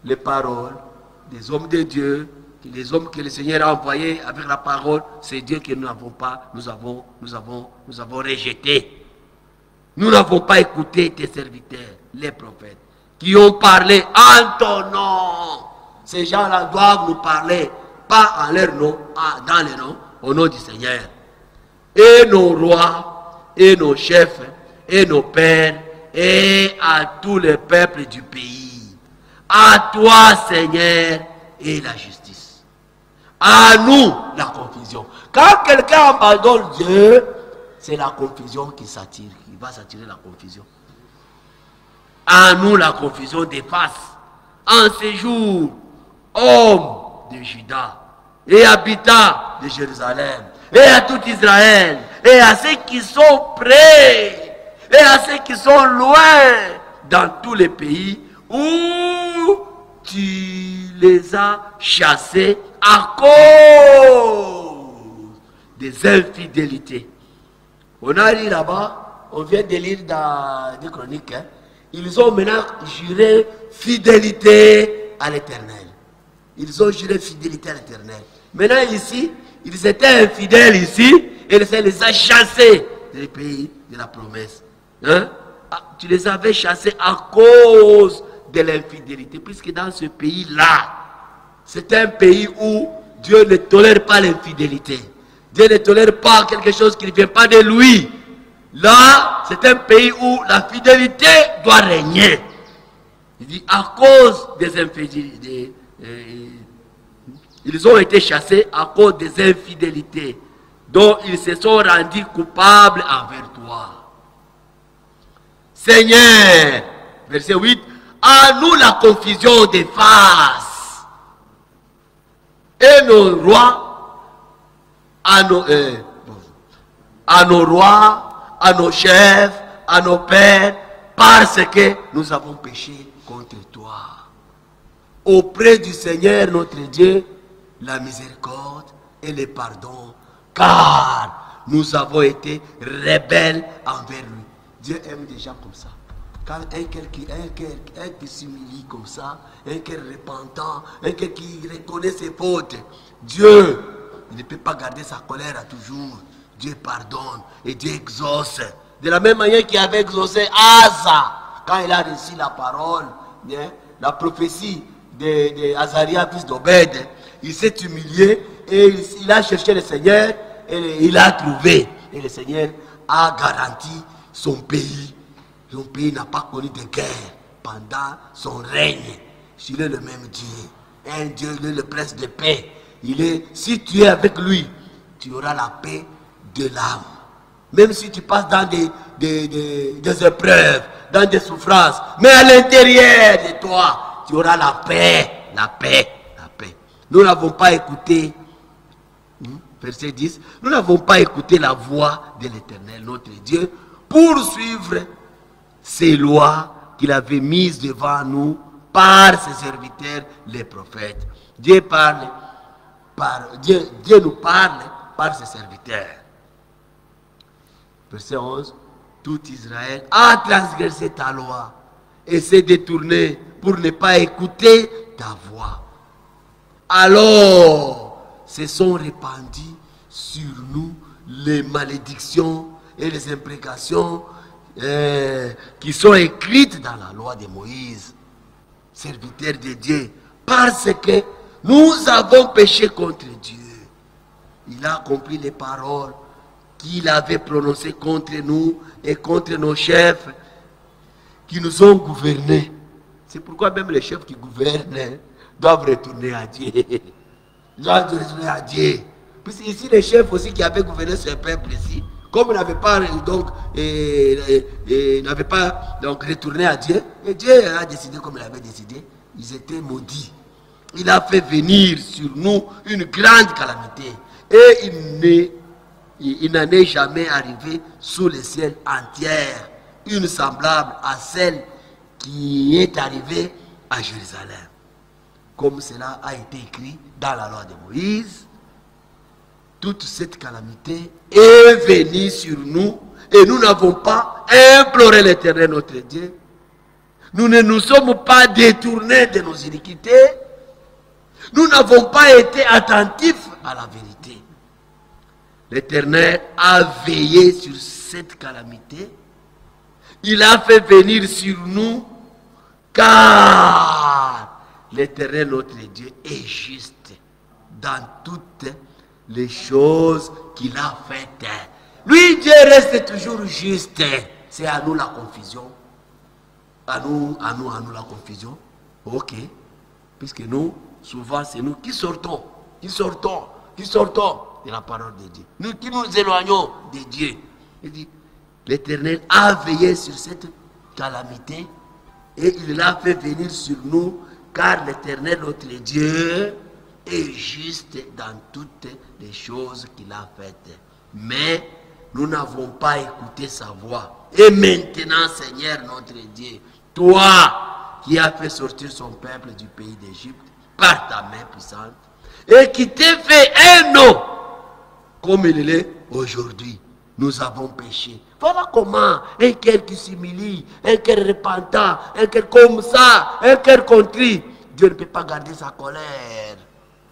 les paroles des hommes de Dieu, les hommes que le Seigneur a envoyés avec la parole, c'est Dieu que nous n'avons pas, nous avons rejeté. Nous n'avons pas écouté tes serviteurs, les prophètes, qui ont parlé en ton nom. Ces gens-là doivent nous parler, pas en leur nom, dans le nom, au nom du Seigneur. et nos rois, et nos chefs, et nos pères, et à tous les peuples du pays. À toi, Seigneur, et la justice. À nous, la confusion. Quand quelqu'un abandonne Dieu, c'est la confusion qui s'attire, qui va s'attirer la confusion. À nous, la confusion des faces. En ces jours, hommes de Juda, et habitants de Jérusalem, et à tout Israël, et à ceux qui sont près, et à ceux qui sont loin, dans tous les pays où tu les as chassés à cause des infidélités. On a lu là-bas, on vient de lire dans des chroniques, hein, ils ont maintenant juré fidélité à l'Éternel. Ils ont juré fidélité à l'Éternel. Maintenant ici, ils étaient infidèles ici, et il les a chassés des pays de la promesse. Hein? Tu les avais chassés à cause de l'infidélité, puisque dans ce pays-là, c'est un pays où Dieu ne tolère pas l'infidélité. Dieu ne tolère pas quelque chose qui ne vient pas de lui. Là, c'est un pays où la fidélité doit régner. Il dit, à cause des infidélités, ils ont été chassés à cause des infidélités dont ils se sont rendus coupables envers toi. Seigneur, verset 8, à nous la confusion des faces, et nos rois, à nos rois, à nos chefs, à nos pères, parce que nous avons péché contre toi. Auprès du Seigneur notre Dieu, la miséricorde et le pardon, car nous avons été rebelles envers lui. Dieu aime des gens comme ça. Quand un cœur qui s'humilie comme ça, un cœur repentant, un cœur qui reconnaît ses fautes, Dieu, il ne peut pas garder sa colère à toujours. Dieu pardonne et Dieu exauce. De la même manière qu'il avait exaucé Asa, quand il a reçu la parole, hein, la prophétie de Azaria, fils d'Obed, il s'est humilié et il a cherché le Seigneur et il a trouvé. Et le Seigneur a garanti son pays. Son pays n'a pas connu de guerre pendant son règne. Il est le même Dieu. Un Dieu, il est le prince de paix. Si tu es avec lui, tu auras la paix de l'âme. Même si tu passes dans des épreuves, dans des souffrances, mais à l'intérieur de toi, tu auras la paix, la paix, la paix. Nous n'avons pas écouté, verset 10, nous n'avons pas écouté la voix de l'Éternel, notre Dieu, pour suivre ces lois qu'il avait mises devant nous par ses serviteurs, les prophètes. Dieu nous parle par ses serviteurs. Verset 11, tout Israël a transgressé ta loi et s'est détourné pour ne pas écouter ta voix. Alors, se sont répandues sur nous les malédictions et les imprécations qui sont écrites dans la loi de Moïse, serviteur de Dieu, parce que nous avons péché contre Dieu. Il a accompli les paroles qu'il avait prononcées contre nous et contre nos chefs qui nous ont gouvernés. C'est pourquoi même les chefs qui gouvernent doivent retourner à Dieu. Ils doivent retourner à Dieu. Puis ici, les chefs aussi qui avaient gouverné ce peuple ici, comme ils n'avaient pas donc retourné à Dieu, et Dieu a décidé comme il avait décidé, ils étaient maudits. Il a fait venir sur nous une grande calamité. Et il n'en est jamais arrivé sous le ciel entier une semblable à celle qui est arrivée à Jérusalem. Comme cela a été écrit dans la loi de Moïse, toute cette calamité est venue sur nous et nous n'avons pas imploré l'Éternel notre Dieu. Nous ne nous sommes pas détournés de nos iniquités. Nous n'avons pas été attentifs à la vérité. L'Éternel a veillé sur cette calamité. Il a fait venir sur nous, car l'Éternel notre Dieu est juste dans toutes les choses qu'il a faites. Lui, Dieu reste toujours juste. C'est à nous la confusion. À nous la confusion. Ok. Puisque nous, souvent, c'est nous qui sortons de la parole de Dieu. Nous qui nous éloignons de Dieu. Il dit, l'Éternel a veillé sur cette calamité et il l'a fait venir sur nous, car l'Éternel, notre Dieu, est juste dans toutes les choses qu'il a faites. Mais nous n'avons pas écouté sa voix. Et maintenant, Seigneur notre Dieu, toi qui as fait sortir son peuple du pays d'Égypte par ta main puissante, et qui t'a fait un nom, comme il est aujourd'hui, nous avons péché. Voilà comment un cœur qui s'humilie, un cœur repentant, un cœur comme ça, un cœur contrit, Dieu ne peut pas garder sa colère.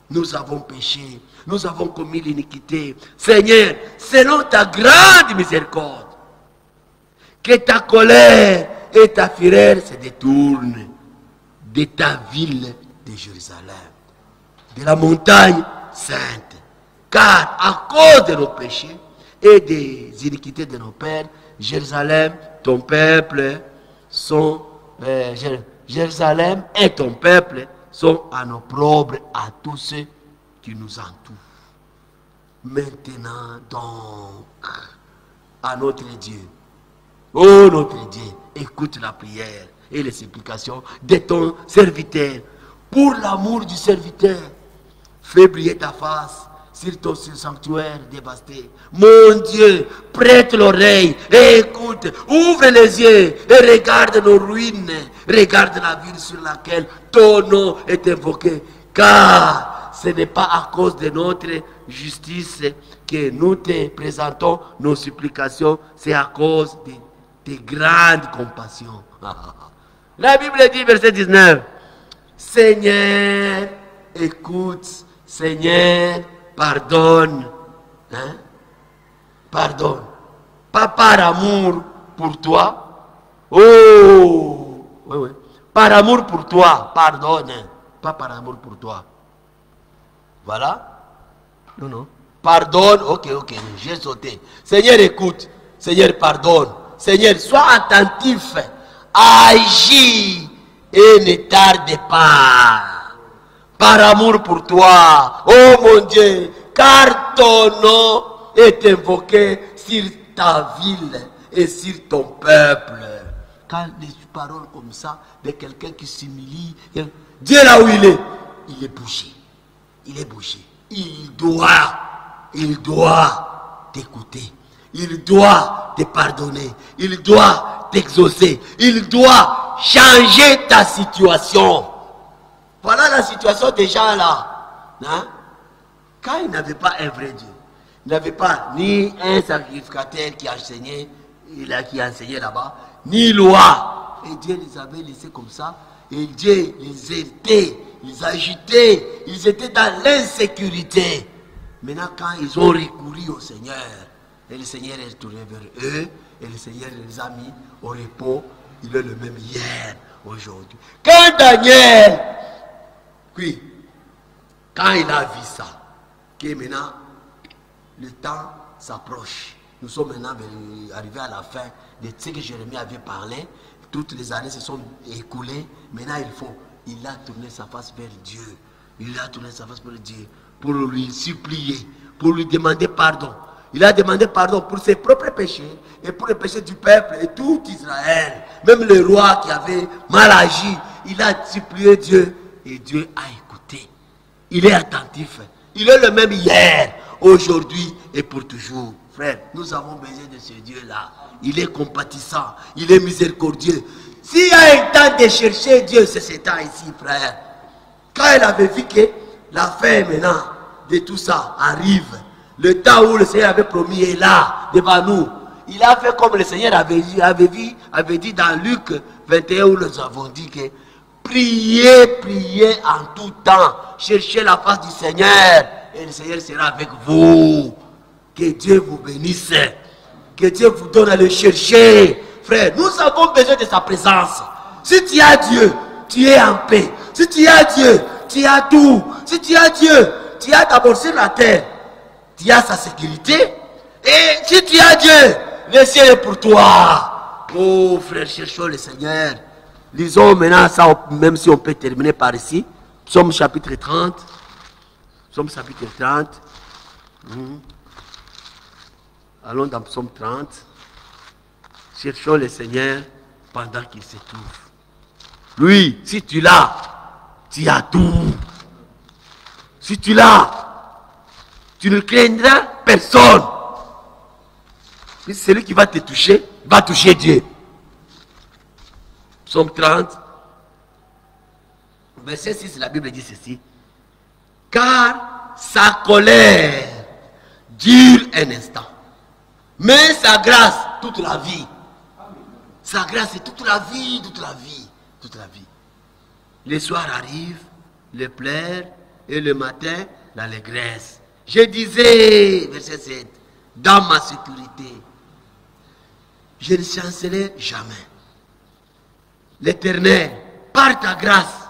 Nous avons péché, nous avons commis l'iniquité. Seigneur, selon ta grande miséricorde, que ta colère et ta fureur se détournent de ta ville de Jérusalem, de la montagne sainte. Car à cause de nos péchés et des iniquités de nos pères, Jérusalem, ton peuple, Jérusalem et ton peuple sont en opprobre à tous ceux qui nous entourent. Maintenant donc, à notre Dieu, oh notre Dieu, écoute la prière et les supplications de ton serviteur. Pour l'amour du serviteur, fais briller ta face sur ton sanctuaire dévasté. Mon Dieu, prête l'oreille et écoute, ouvre les yeux et regarde nos ruines. Regarde la ville sur laquelle ton nom est invoqué. Car ce n'est pas à cause de notre justice que nous te présentons nos supplications, c'est à cause de tes grandes compassions. La Bible dit, verset 19, Seigneur, écoute, Seigneur, pardonne. Hein? Pardonne. Pas par amour pour toi. Oh, oui, oui. Par amour pour toi, pardonne. Pas par amour pour toi. Voilà. Non, non. Pardonne, ok, j'ai sauté. Seigneur, écoute. Seigneur, pardonne. Seigneur, sois attentif. Agis et ne tarde pas. Par amour pour toi, oh mon Dieu, car ton nom est invoqué sur ta ville et sur ton peuple. Quand les paroles comme ça de quelqu'un qui s'humilie, Dieu là où il est bouché. Il est bouché. Il doit t'écouter. Il doit te pardonner. Il doit t'exaucer. Il doit changer ta situation. Voilà la situation des gens là. Hein? Quand ils n'avaient pas un vrai Dieu, ils n'avaient pas ni un sacrificateur qui enseignait, qui enseignait là-bas, ni loi. Et Dieu les avait laissés comme ça. Et Dieu les aidait, les agitait. Ils étaient dans l'insécurité. Maintenant, quand ils ont recouru au Seigneur, et le Seigneur est retourné vers eux, et le Seigneur les a mis au repos, il est le même hier, aujourd'hui. Quand Daniel, oui, quand il a vu ça, que maintenant, le temps s'approche. Nous sommes maintenant arrivés à la fin de ce que Jérémie avait parlé. Toutes les années se sont écoulées. Maintenant, il a tourné sa face vers Dieu. Il a tourné sa face vers Dieu pour lui supplier, pour lui demander pardon. Il a demandé pardon pour ses propres péchés et pour les péchés du peuple et tout Israël. Même le roi qui avait mal agi, il a supplié Dieu et Dieu a écouté. Il est attentif. Il est le même hier, aujourd'hui et pour toujours. Frère, nous avons besoin de ce Dieu-là. Il est compatissant, il est miséricordieux. S'il y a un temps de chercher Dieu, c'est ce temps ici, frère. Quand il avait vu que la fin maintenant de tout ça arrive, le temps où le Seigneur avait promis est là, devant nous. Il a fait comme le Seigneur avait dit dans Luc 21 où nous avons dit que priez en tout temps, cherchez la face du Seigneur et le Seigneur sera avec vous. Que Dieu vous bénisse, que Dieu vous donne à le chercher. Frère, nous avons besoin de sa présence. Si tu as Dieu, tu es en paix. Si tu as Dieu, tu as tout. Si tu as Dieu, tu as d'abord sur la terre, tu as sa sécurité, Et si tu as Dieu, le ciel est pour toi. Oh frère, cherchons le Seigneur. Lisons maintenant ça, même si on peut terminer par ici. Psaume chapitre 30. Psaume chapitre 30. Allons dans Psaume 30. Cherchons le Seigneur pendant qu'il se trouve. Lui, si tu l'as, tu as tout. Si tu l'as, tu ne craindras personne. Puis celui qui va te toucher, va toucher Dieu. Psaume 30, verset 6, la Bible dit ceci. Car sa colère dure un instant, mais sa grâce toute la vie. Sa grâce c'est toute la vie, toute la vie, toute la vie. Le soir arrive, le pleurs, et le matin, l'allégresse. Je disais, verset 7, dans ma sécurité, je ne chancerai jamais. L'Éternel, par ta grâce,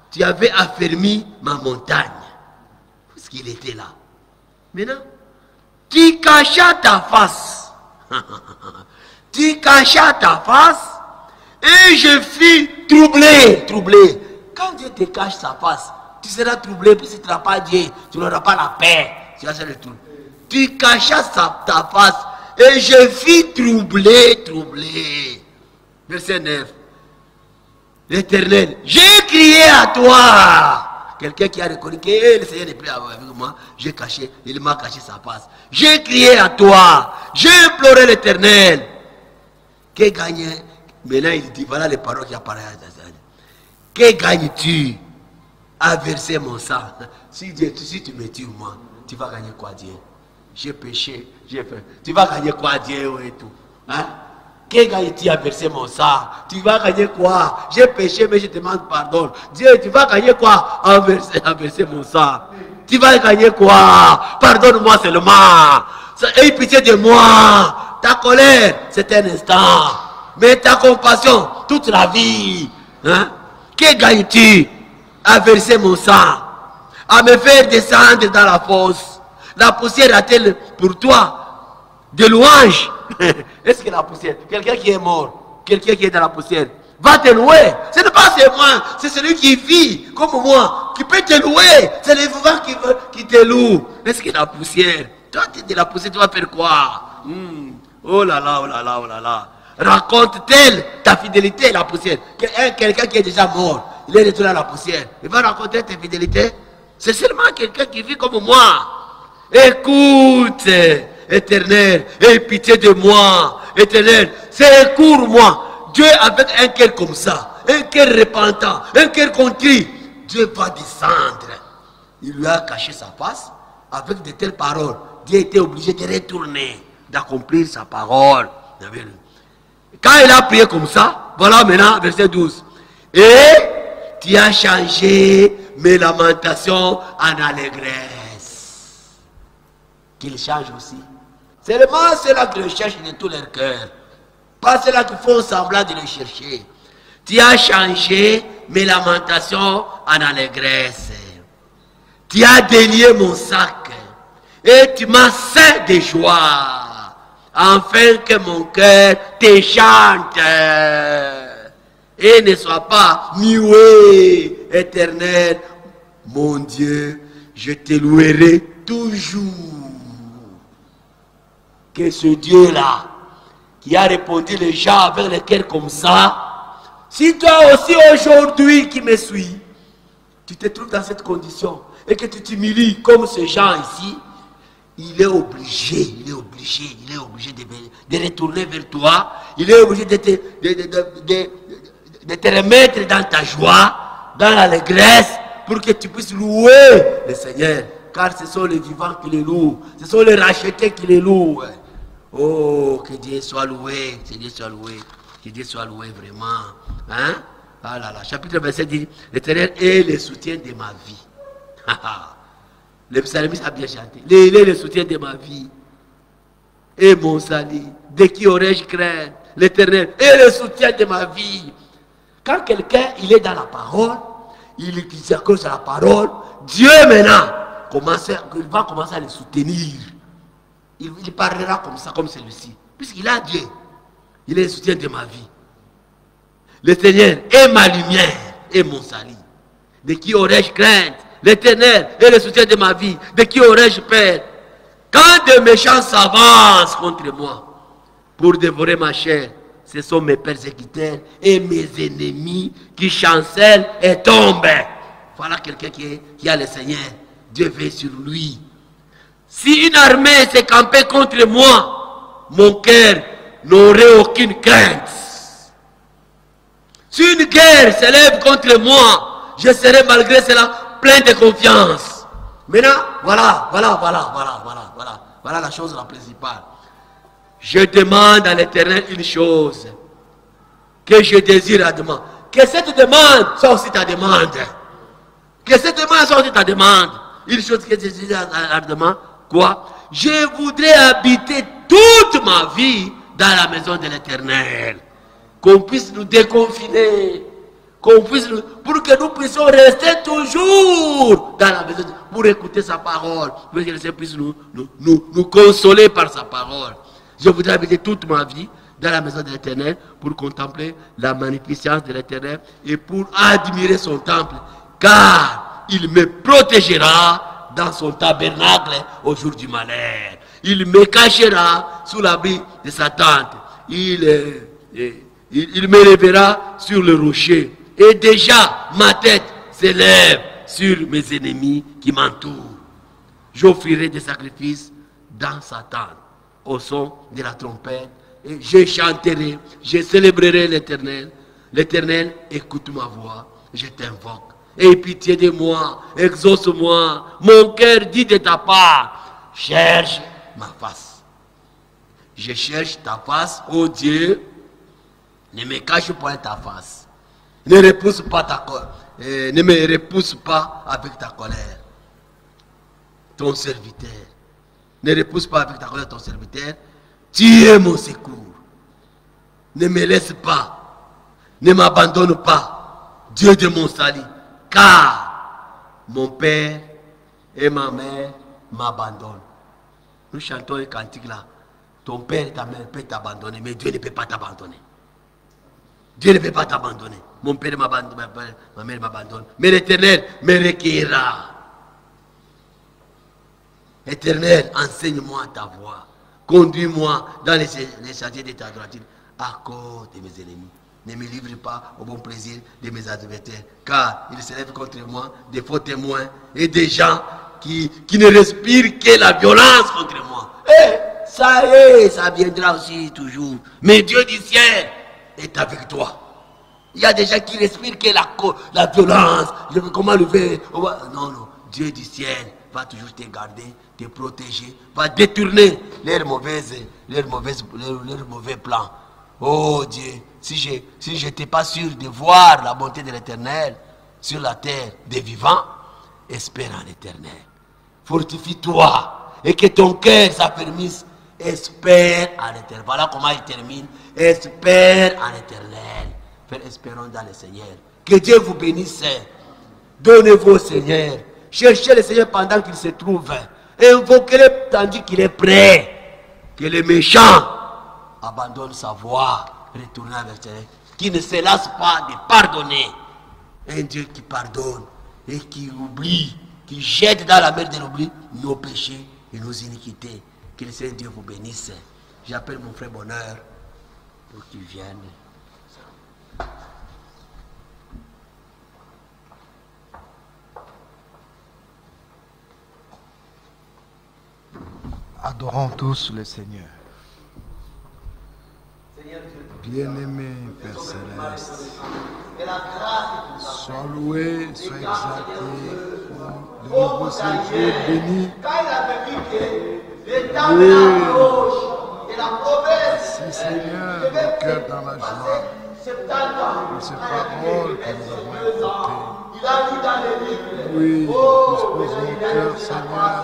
tu avais affermi ma montagne. Parce qu'il était là. Maintenant, tu cachas ta face. Tu cachas ta face et je fus troublé. Quand Dieu te cache sa face, tu seras troublé, puis si tu n'as pas Dieu, tu n'auras pas la paix. C'est le truc. Tu cachas ta face et je fus troublé. Verset 9. L'Éternel, j'ai crié à toi. Quelqu'un qui a reconnu que le Seigneur n'est plus avec moi, j'ai caché, il m'a caché sa face. J'ai crié à toi, j'ai imploré l'Éternel. Que gagne? Maintenant il dit, voilà les paroles qui apparaissent. Que gagnes-tu à verser mon sang? Si tu me tues moi, tu vas gagner quoi Dieu? J'ai péché, j'ai fait. Tu vas gagner quoi Dieu et tout? Hein? Que gagnes-tu à verser mon sang? Tu vas gagner quoi? J'ai péché, mais je te demande pardon. Dieu, tu vas gagner quoi à verser mon sang? Tu vas gagner quoi? Pardonne-moi seulement. Aie pitié de moi. Ta colère, c'est un instant. Mais ta compassion, toute la vie. Hein? Que gagnes-tu à verser mon sang? À me faire descendre dans la fosse? La poussière a-t-elle pour toi de louanges? Est-ce que la poussière, quelqu'un qui est mort, quelqu'un qui est dans la poussière, va te louer? Ce n'est pas moi, c'est celui qui vit comme moi, qui peut te louer. C'est le vivant qui te loue. Est-ce que la poussière, toi tu es de la poussière, tu vas faire quoi? Oh là là, oh là là, oh là là. Raconte-t-elle ta fidélité, la poussière? Quelqu'un qui est déjà mort, il est retourné à la poussière, il va raconter ta fidélité? C'est seulement quelqu'un qui vit comme moi. Écoute, Éternel, aie pitié de moi. Éternel, secours-moi. Dieu avec un cœur comme ça, un cœur repentant, un cœur contrit, Dieu va descendre. Il lui a caché sa face avec de telles paroles. Dieu était obligé de retourner, d'accomplir sa parole. Quand il a prié comme ça, voilà maintenant, verset 12. Et tu as changé mes lamentations en allégresse. Qu'il change aussi. Seulement ceux-là qui le cherchent de tout leur cœur. Pas ceux-là qui font semblant de le chercher. Tu as changé mes lamentations en allégresse. Tu as délié mon sac. Et tu m'as ceint de joie. Afin que mon cœur te chante. Et ne sois pas muet, Éternel. Mon Dieu, je te louerai toujours. Que ce Dieu-là, qui a répondu les gens avec le cœur comme ça, si toi aussi aujourd'hui qui me suis, tu te trouves dans cette condition et que tu t'humilies comme ces gens ici, il est obligé de retourner vers toi, il est obligé de te remettre dans ta joie, dans l'allégresse, pour que tu puisses louer le Seigneur. Car ce sont les vivants qui les louent, ce sont les rachetés qui les louent. Oh, que Dieu soit loué, que Dieu soit loué, que Dieu soit loué vraiment. Hein? Ah là là, chapitre 27 dit, l'Éternel est le soutien de ma vie. Le psalmiste a bien chanté. Il est le soutien de ma vie. Et mon salut. De qui aurais-je craint? L'Éternel est le soutien de ma vie. Quand quelqu'un il est dans la parole, il s'accroche à la parole, Dieu maintenant il va commencer à le soutenir. il parlera comme ça, comme celui-ci. Puisqu'il a Dieu. Il est le soutien de ma vie. Le Seigneur est ma lumière et mon salut. De qui aurais-je crainte? L'Éternel est le soutien de ma vie. De qui aurais-je peur? Quand des méchants s'avancent contre moi pour dévorer ma chair, ce sont mes persécuteurs et mes ennemis qui chancellent et tombent. Voilà quelqu'un qui a le Seigneur. Dieu veille sur lui. Si une armée s'est campée contre moi, mon cœur n'aurait aucune crainte. Si une guerre s'élève contre moi, je serai malgré cela plein de confiance. Maintenant, voilà la chose la principale. Je demande à l'Éternel une chose que je désire à demain. Que cette demande soit aussi ta demande. Que cette demande soit aussi ta demande. Une chose que je désire à demain, quoi? Je voudrais habiter toute ma vie dans la maison de l'Éternel. Qu'on puisse nous déconfiner. Pour que nous puissions rester toujours dans la maison, pour écouter sa parole, pour que le Seigneur puisse nous consoler par sa parole. Je voudrais habiter toute ma vie dans la maison de l'Éternel pour contempler la magnificence de l'Éternel et pour admirer son temple, car il me protégera dans son tabernacle au jour du malheur. Il me cachera sous l'abri de sa tente. Il m'élèvera sur le rocher. Et déjà, ma tête s'élève sur mes ennemis qui m'entourent. J'offrirai des sacrifices dans sa tente, au son de la trompette. Et je chanterai, je célébrerai l'Éternel. L'Éternel, écoute ma voix, je t'invoque. Aie pitié de moi, exauce-moi. Mon cœur dit de ta part, cherche ma face. Je cherche ta face, ô Dieu. Ne me cache pas ta face. Ne repousse pas ta colère. Ne me repousse pas avec ta colère. Ton serviteur. Ne repousse pas avec ta colère ton serviteur. Tu es mon secours. Ne me laisse pas. Ne m'abandonne pas. Dieu de mon salut. Car mon père et ma mère m'abandonnent. Nous chantons un cantique là. Ton père et ta mère peuvent t'abandonner, mais Dieu ne peut pas t'abandonner. Dieu ne peut pas t'abandonner. Mon père m'abandonne, ma mère m'abandonne. Mais l'Éternel me recueillera. Éternel, enseigne-moi ta voie. Conduis-moi dans les sentiers de ta droiture à cause de mes ennemis. Ne me livre pas au bon plaisir de mes adversaires, car ils se lèvent contre moi des faux témoins et des gens qui ne respirent que la violence contre moi. Et ça y est, ça viendra aussi toujours. Mais Dieu du ciel est avec toi. Il y a des gens qui respirent que la violence. Comment le faire? Non, non. Dieu du ciel va toujours te garder, te protéger, va détourner leurs mauvais plans. Oh Dieu, si je n'étais pas sûr de voir la bonté de l'Éternel sur la terre des vivants, espère en l'Éternel. Fortifie-toi et que ton cœur s'affermisse. Espère en l'Éternel. Voilà comment il termine. Espère en l'Éternel. Frère, espérons dans le Seigneur. Que Dieu vous bénisse. Donnez-vous au Seigneur. Cherchez le Seigneur pendant qu'il se trouve. Invoquez-le tandis qu'il est prêt. Que les méchants abandonnent sa voie. Retournez vers le Seigneur. Qui ne se lasse pas de pardonner. Un Dieu qui pardonne et qui oublie, qui jette dans la mer de l'oubli nos péchés et nos iniquités. Que le Seigneur Dieu vous bénisse. J'appelle mon frère Bonheur pour qu'il vienne. Adorons tous le Seigneur. Bien-aimé Père Céleste, sois loué, sois exalté pour de nouveaux séjours bénis. Merci Seigneur, mon cœur dans la joie pour ces paroles que nous avons écoutées. Oui, dispose mon cœur Seigneur,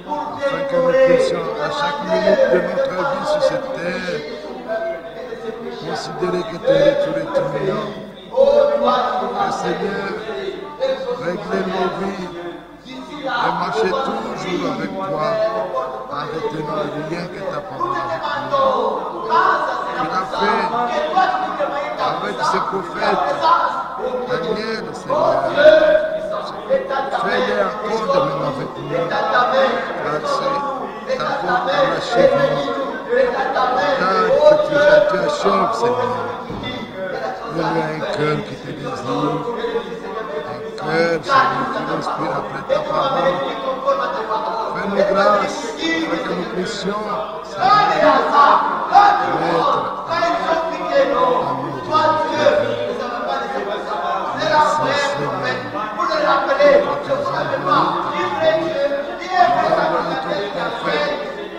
afin que nous puissions à chaque minute de notre vie sur cette terre considérer que ton retour est imminent. Que Seigneur, régler nos vies et marcher toujours avec toi en retenant rien que ta parole avec nous. Tu l'as fait avec ses prophètes, Daniel, Seigneur. Fais-les encore de même avec nous. Car c'est ta porte à l'achèvement. Car tu achèves, Seigneur. Donne-lui un cœur qui te désire. Un cœur, Seigneur, qui respire après ta parole. Fais-nous grâce afin que nous puissions, Seigneur, mettre à nous de merci, Seigneur.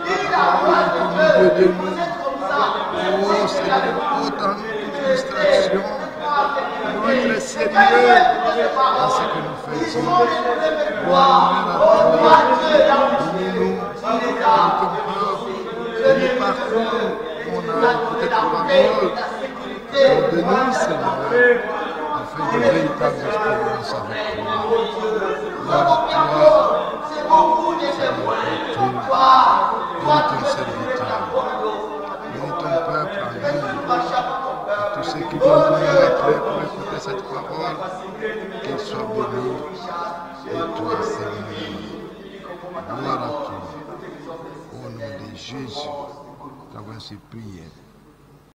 Tu nous as envoyé ton prophète, au milieu de nous. Oh Seigneur, autant de distractions, pour être sérieux dans ce que nous faisons. Gloire à toi, bénis-nous, bénis ton peuple, bénis partout où on a écouté ta parole. Donne-nous, Seigneur, afin de véritables expériences avec toi. Gloire à toi, Seigneur, bénis ton serviteur. Bénis ton peuple en vie, et tous ceux qui vont venir après pour écouter cette parole, qu'ils soient bénis, et toi, Seigneur, gloire à toi. Au nom de Jésus, nous avons ainsi prié.